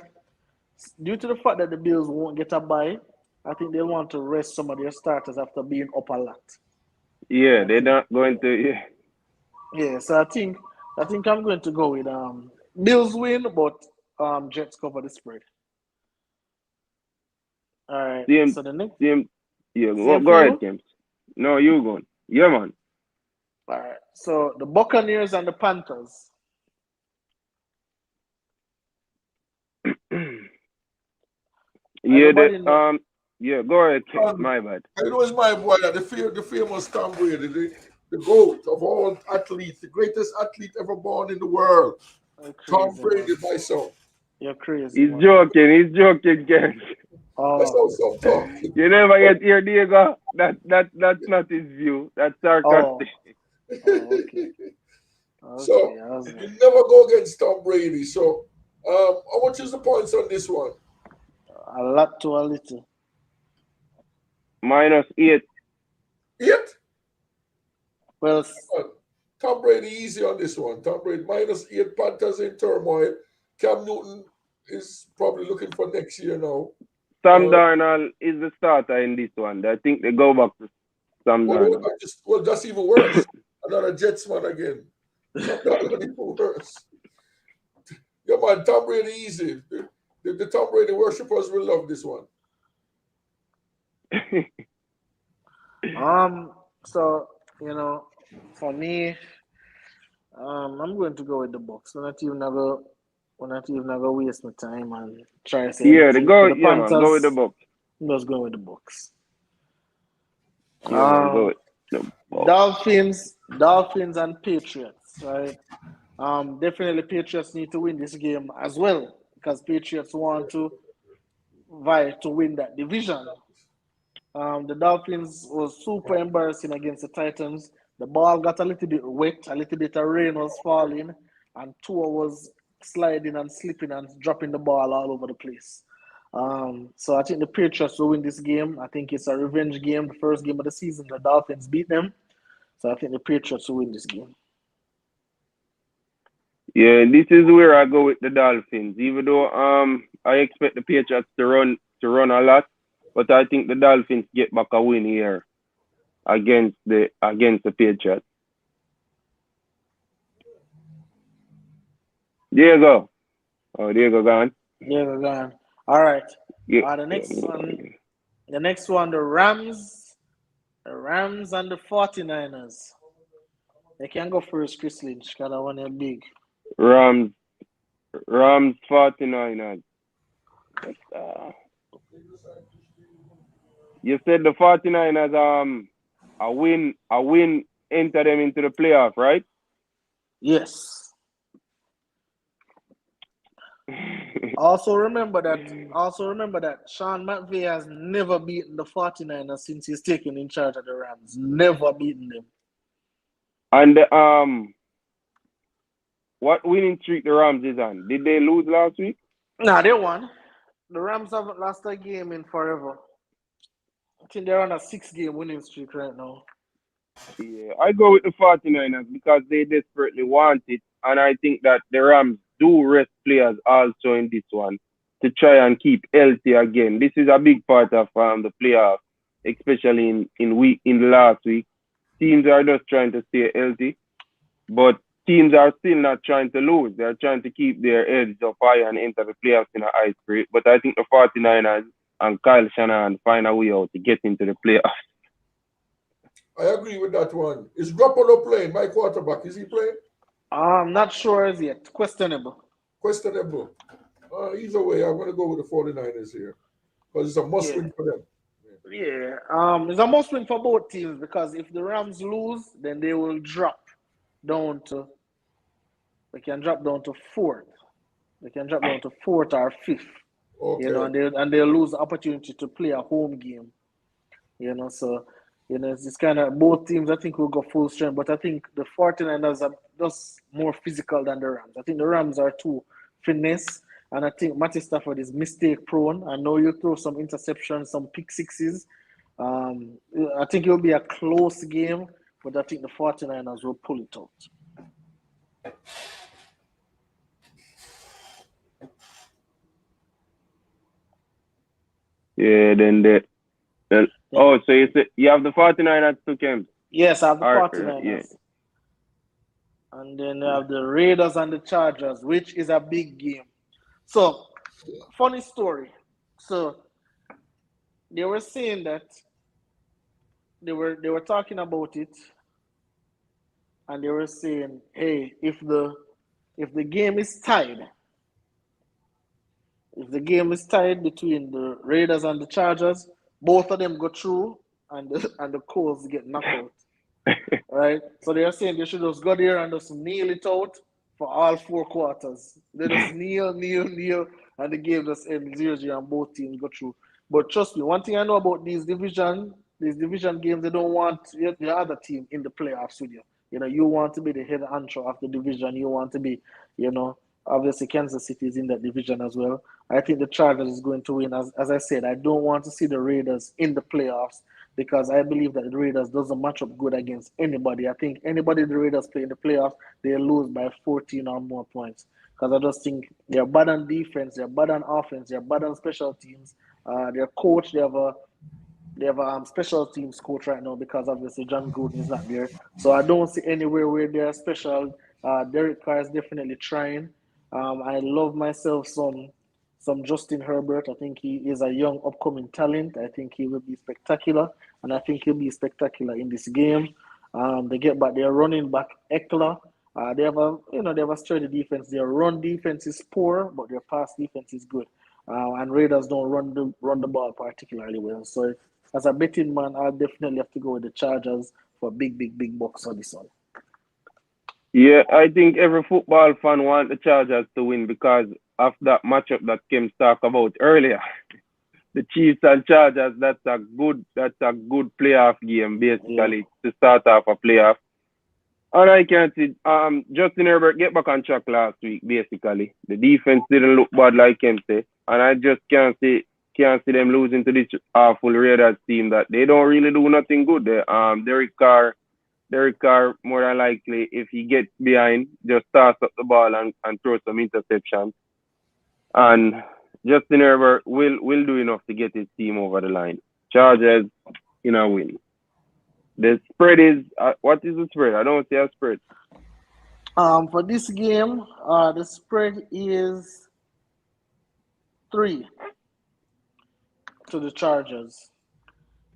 due to the fact that the Bills won't get a bye, I think they'll want to rest some of their starters after being up a lot. Yeah, they're not going to. Yeah. Yeah, so I think I'm going to go with Bills win, but Jets cover the spread. All right. Same, So the next same. Yeah, same go for ahead, you. James. No, you going. Yeah, man. All right. So the Buccaneers and the Panthers. Yeah, Everybody know. yeah, go ahead, James. Um, My bad. I know it's my boy, the famous Tom Brady, the GOAT of all athletes, the greatest athlete ever born in the world. You're Tom crazy, Brady, man. my son. You're crazy, He's man. joking, James. That's Oh, how some talking. You never get here, Diego. That's not his view. That's sarcastic. oh, okay. So Okay. I was you can never go against Tom Brady. So how much is the points on this one? a lot to a little. -8. 8? Well, Tom Brady easy on this one. Tom Brady -8. Panthers in turmoil. Cam Newton is probably looking for next year now. Sam Darnold is the starter in this one. I think they go back to Sam Darnold. That's even worse. Another Jetsman again. That's even worse. Yeah, man, Tom Brady easy. The Tom Brady worshippers will love this one. so for me, I'm going to go with the Bucks. We're not even gonna waste my time and try to say Yeah, they anything. go. For the Yeah, man, go with the Panthers, Bucks. I'm just going with the Bucks. Yeah, man, go with the Bucks. Dolphins and Patriots, right? Definitely Patriots need to win this game as well because Patriots want to vie to win that division. The Dolphins was super embarrassing against the Titans. The ball got a little bit wet, a little bit of rain was falling, and Tua was sliding and slipping and dropping the ball all over the place. So I think the Patriots will win this game. I think it's a revenge game, the first game of the season. The Dolphins beat them. So I think the Patriots will win this game. Yeah, this is where I go with the Dolphins. Even though I expect the Patriots to run a lot, but I think the Dolphins get back a win here against the Patriots. Diego. Oh, Diego gone. Diego gone. All right. Yeah. The next one, the Rams and the 49ers. They can go first, Chris Lynch, because I want a big. Rams 49ers. You said the 49ers a win enter them into the playoff, right? Yes. Also remember that Sean McVay has never beaten the 49ers since he's taken in charge of the Rams. Never beaten them. And what winning streak the Rams is on? Did they lose last week? Nah, they won. The Rams haven't lost a game in forever. I think they're on a 6-game winning streak right now. Yeah, I go with the 49ers because they desperately want it. And I think that the Rams do rest players also in this one to try and keep healthy again. This is a big part of the playoffs, especially in the last week. Teams are just trying to stay healthy, but teams are still not trying to lose. They're trying to keep their heads up high and enter the playoffs in a high spirit. But I think the 49ers and Kyle Shanahan find a way out to get into the playoffs. I agree with that one. Is Garoppolo playing? My quarterback, is he playing? I'm not sure as yet. Questionable. Either way, I'm going to go with the 49ers here because it's a must-win for them. Yeah, it's a must-win for both teams because if the Rams lose, then they will drop down to. They can drop down to fourth. They can drop down to fourth or fifth. Okay. And they'll lose the opportunity to play a home game. So it's kind of both teams. I think will go full strength, but I think the 49ers are just more physical than the Rams. I think the Rams are too finesse. And I think Matty Stafford is mistake prone. I know you throw some interceptions, some pick sixes. I think it'll be a close game but I think the 49ers will pull it out. Yeah, so you have the 49ers to Kemp. Yes, I have the 49ers. Yeah. And then you have the Raiders and the Chargers, which is a big game. So, funny story. So, they were saying that they were talking about it, and they were saying, hey, if the game is tied, between the Raiders and the Chargers, both of them go through, and the Colts get knocked out. Right? So they are saying they should just go there and just kneel it out for all 4 quarters. They just kneel, and the game just ends 0-0 and both teams go through. But trust me, one thing I know about these division games, they don't want the other team in the playoffs with you. You know, you want to be the head honcho of the division. You want to be, obviously Kansas City is in that division as well. I think the Chargers is going to win. As I said, I don't want to see the Raiders in the playoffs because I believe that the Raiders doesn't match up good against anybody. I think anybody the Raiders play in the playoffs, they lose by 14 or more points. Because I just think they're bad on defense, they're bad on offense, they're bad on special teams. Their coach, they have a special teams coach right now because obviously John Gruden is not there. So I don't see anywhere where they're special. Derek Carr is definitely trying. I love myself some Justin Herbert. I think he is a young upcoming talent. I think he will be spectacular, and I think he'll be spectacular in this game. They get back their running back Eckler. They have a sturdy defense. Their run defense is poor, but their pass defense is good. And Raiders don't run the ball particularly well. So as a betting man, I'll definitely have to go with the Chargers for big bucks on this one. Yeah, I think every football fan wants the Chargers to win because of that matchup that Kim talked about earlier. The Chiefs and Chargers, that's a good playoff game basically to start off a playoff. And I can see Justin Herbert get back on track last week basically. The defense didn't look bad like Kim said, and I just can't see them losing to this awful Raiders team that they don't really do nothing good there. Derek Carr, more than likely, if he gets behind, just toss up the ball and throw some interceptions. And Justin Herbert will do enough to get his team over the line. Chargers in a win. The spread is, what is the spread? I don't see a spread. For this game, the spread is 3 to the Chargers.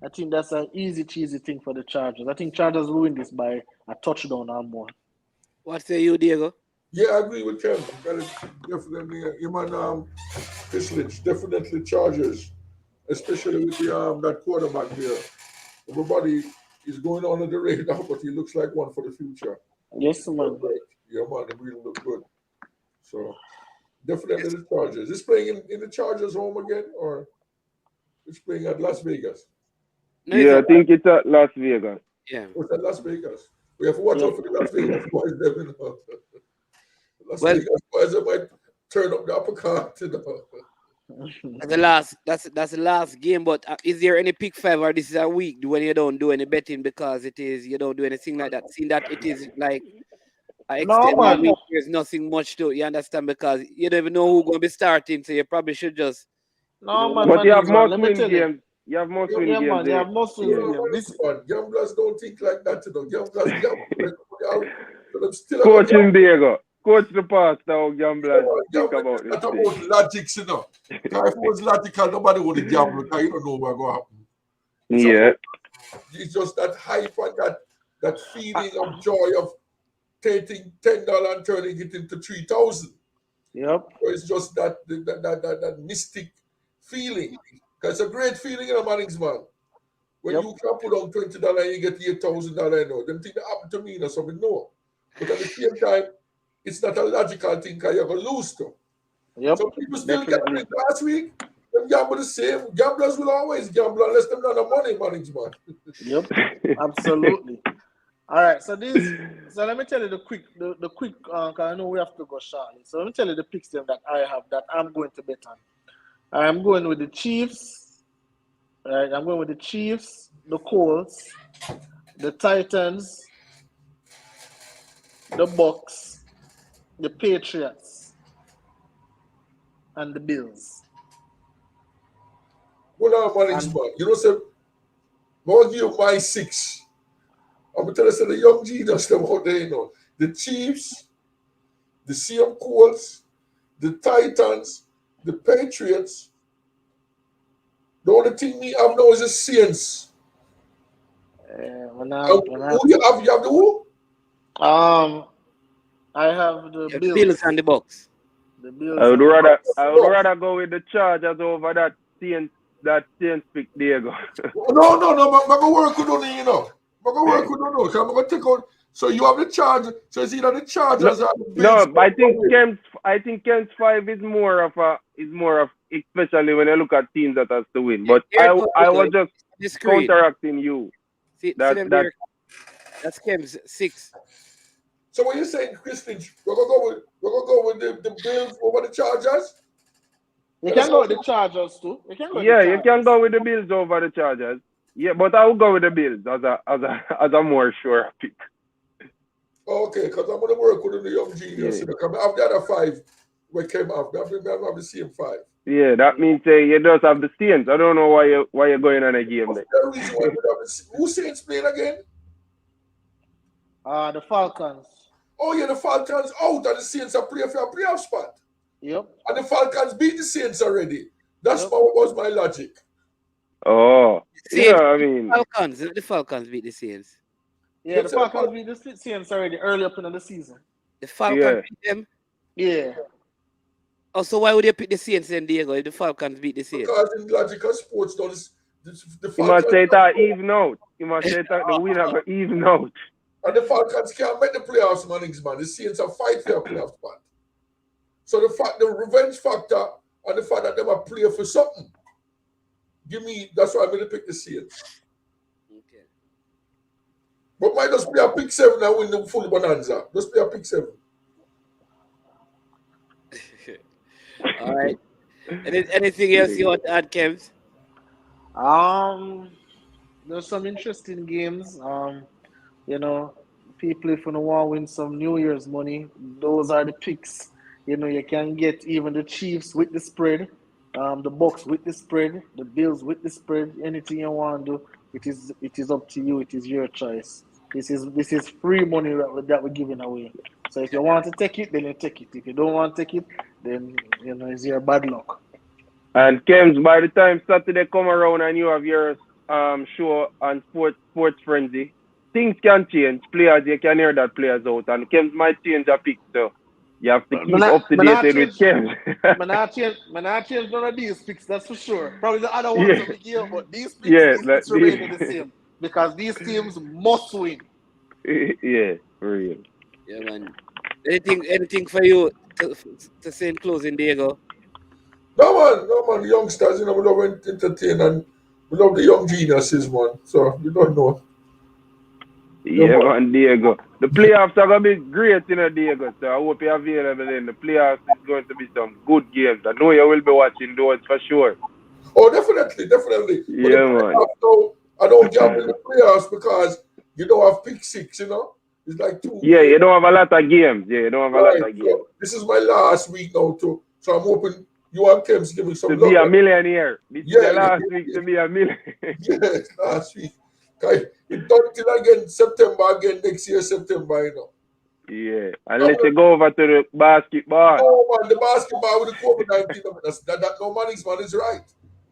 I think that's an easy, cheesy thing for the Chargers. I think Chargers will win this by a touchdown or more. What say you, Diego? Yeah, I agree with Ken. Definitely, Pislage, definitely Chargers, especially with that quarterback there. Everybody is going under the radar, but he looks like one for the future. Yes, man. Yeah, man, he really look good. So, definitely the Chargers. Is playing in the Chargers home again, or it's playing at Las Vegas? No, I think it's at Las Vegas. Yeah. It's at Las Vegas. We have to watch out for the Las Vegas boys. Las Vegas boys that might turn up the uppercut. That's the last game. But is there any pick 5 or this is a week when you don't do any betting because you don't do anything like that? Seeing that it is like extended week, there's nothing much to it. You understand? Because you don't even know who's going to be starting, so you probably should just. But you have most win games. You have most win games. Man, you have most win games. Gamblers don't think like that, Gamblers still Coaching Diego. Coach the past now, gamblers think about this. That's about logic, If it was logical, nobody would gamble because you don't know what's going to happen. Yeah. It's just that hype and that feeling of joy of taking $10 and turning it into $3,000. Yep. So it's just that mystic feeling. Because it's a great feeling in a Mannings, man. When you can put on $20 and you get $8,000, them things that happen to me or something, no. But at the same time, it's not a logical thing because you're going to lose to. Yep. So people still gambling last week. Them gamble the same. Gamblers will always gamble unless them not have money, Mannings, man. Yep, absolutely. All right, so let me tell you the quick, because I know we have to go shortly. So let me tell you the picks that I have that I'm going to bet on. I'm going with the Chiefs. Right, I'm going with the Chiefs, the Colts, the Titans, the Bucks, the Patriots, and the Bills. Hold on, man, And- man. You know, say, I'm going to give you my 6. I'm going to tell you, say, the young genius them out there, you know. The Chiefs, the CM Colts, the Titans, the Patriots. The only thing me have now is the Saints. when Who you have? You have the who? I have the Yeah, Bills. Bills and the Bucks. The Bills. I would and rather Bucks. I would rather go with the Chargers over that Saints pick Diego. No. I'm going to work with you, you know. I'm going to work with you. So I'm going to take out. So you have the Chargers. So it's either the Chargers or the Bills. No, I think Kemp's 5 is more of especially when I look at teams that has to win. But Here I goes was just the screen. counteracting you. See That them that there. That's Kem's 6. So what you saying, Christian? We're gonna go with the Bills over the Chargers. You can go with the Chargers too. You can go with the Bills over the Chargers. Yeah, but I will go with the Bills as a more sure pick. Okay, because I'm gonna work with the young genius. Yeah. Because I have the other 5 we came off. I have the same 5. Yeah, that means you just have the Saints. I don't know why you're going on a game there. The reason why we have who Saints playing again? The Falcons. Oh yeah, the Falcons out and the Saints are playing for a playoff spot. Yep. And the Falcons beat the Saints already. That's what was my logic. Oh, Saints, yeah, I mean, the Falcons beat the Saints. Yeah, the Falcons beat the Saints already early up in the season. The Falcons beat them. Yeah. Oh, so why would you pick the Saints then, Diego, if the Falcons beat the Saints? Because in logical sports, the you must say that even out. You must say that the winner go even out. And the Falcons can't make the playoffs, man. The Saints are fight for a playoff spot. So the revenge factor and the fact that they are play for something. That's why I'm going to pick the Saints. Okay. But might just play a pick 7 and win the full bonanza. Just play a pick 7. All right. Anything else you want to add, Kev? There's some interesting games. People, if you want to win some New Year's money, those are the picks. You can get even the Chiefs with the spread, the Bucks with the spread, the Bills with the spread. Anything you want to do, it is up to you. It is your choice. This is free money that we're giving away. So if you want to take it, then you take it. If you don't want to take it, then it's your bad luck. And Kems, by the time Saturday come around and you have your show on Sports Frenzy, things can change. Players, you can hear that players out, and Kems might change a pick. So you have to keep up to date with Kems. I'm not change none of these picks, that's for sure. Probably the other ones will be here, but these picks remain the same because these teams must win. Yeah, for real. Yeah, man. Anything for you to say in closing, Diego? No man, the youngsters, we love to entertain and we love the young geniuses, man. So you don't know. Yeah, man, Diego. The playoffs are going to be great, Diego. So I hope you're available in the playoffs. It's going to be some good games. I know you will be watching those for sure. Oh, definitely. Yeah, man. I don't gamble in the playoffs because you don't have pick 6, It's like 2. Yeah, you don't have a lot of games. So this is my last week now, too. So I'm hoping you and Kems give me some to be a millionaire. This is the last week to be a millionaire. Yes, last week. Okay, it done till again September next year, September, Yeah, unless you go over to the basketball. Oh man, the basketball with the COVID-19, that no man's man is right.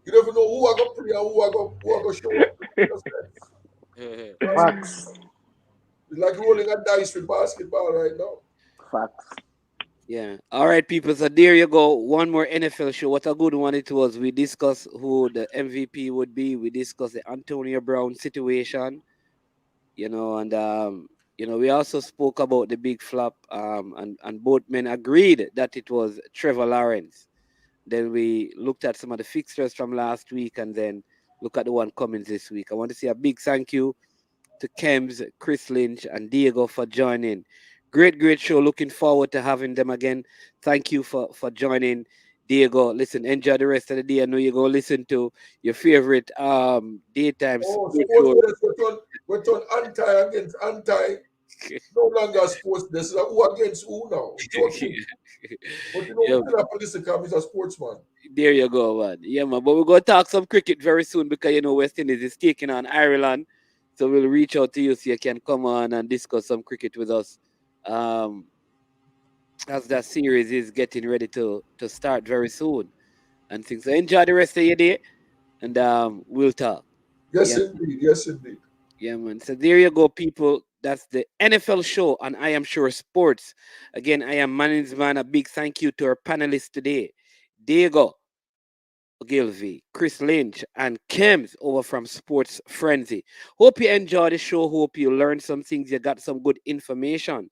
You never know who I got play and who I got show up. Facts. It's like rolling a dice with basketball right now. Facts. Yeah. All right, people. So there you go. One more NFL show. What a good one it was. We discussed who the MVP would be. We discussed the Antonio Brown situation. And we also spoke about the big flop. And both men agreed that it was Trevor Lawrence. Then we looked at some of the fixtures from last week and then look at the one coming this week. I want to say a big thank you to Kems, Chris Lynch, and Diego for joining. Great show. Looking forward to having them again. Thank you for joining. There you go. Listen, enjoy the rest of the day. I know you go listen to your favorite daytime Oh, sports sports show. desk, we turn anti against anti. No longer sports desk. Who against who now? Joking. But you know, Yeah, we still have to listen because he's a sportsman. there you go, man. Yeah, man. But we're gonna talk some cricket very soon because you know West Indies is taking on Ireland. So we'll reach out to you so you can come on and discuss some cricket with us. Um, as that series is getting ready to start very soon and things. So enjoy the rest of your day and we'll talk. Yes, Yeah, indeed. Yes, indeed. yeah, man. So there you go, people. That's the NFL show on I Am Sure Sports. Again, I am Manning's man. A big thank you to our panelists today. Diego Ogilvy, Chris Lynch, and Kems over from Sports Frenzy. Hope you enjoy the show. Hope you learned some things. You got some good information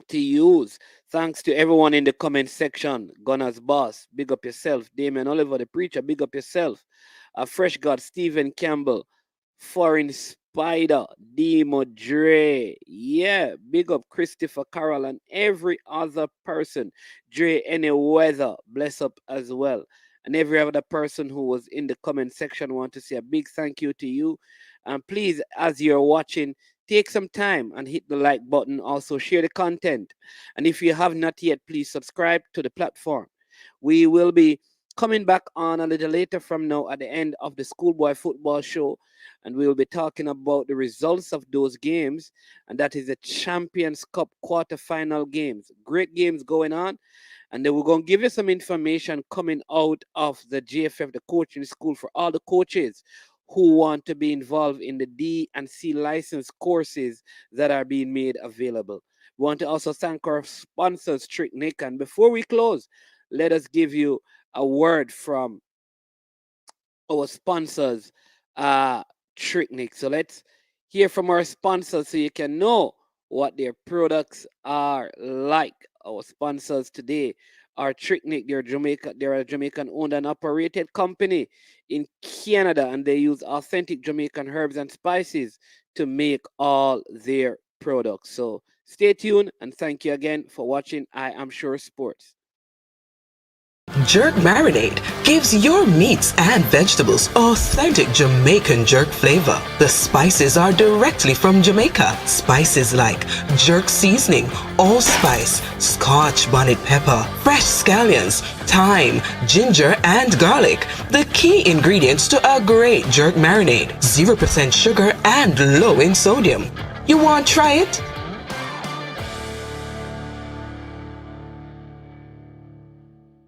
to use. Thanks to everyone in the comment section. Gunner's Boss, big up yourself. Damien Oliver, the preacher, big up yourself. Fresh God, Stephen Campbell, Foreign Spider, Demo Dre. Yeah, big up Christopher Carroll and every other person. Dre, any weather, bless up as well. And every other person who was in the comment section, want to say a big thank you to you. And please, as you're watching, take some time and hit the like button. Also, share the content. And if you have not yet, please subscribe to the platform. We will be coming back on a little later from now at the end of the schoolboy football show. And we will be talking about the results of those games. And that is the Champions Cup quarterfinal games. Great games going on. And then we're going to give you some information coming out of the GFF, the coaching school, for all the coaches who want to be involved in the D and C license courses that are being made available. We want to also thank our sponsors, Trick Nick. And before we close, let us give you a word from our sponsors, Trick Nick. So let's hear from our sponsors so you can know what their products are like. Our sponsors today are Tricknick. They're a Jamaican owned and operated company in Canada, and they use authentic Jamaican herbs and spices to make all their products. So stay tuned and thank you again for watching I Am Sure Sports. Jerk Marinade gives your meats and vegetables authentic Jamaican jerk flavor. The spices are directly from Jamaica. Spices like jerk seasoning, allspice, scotch bonnet pepper, fresh scallions, thyme, ginger, and garlic. The key ingredients to a great jerk marinade. 0% sugar and low in sodium. You want to try it?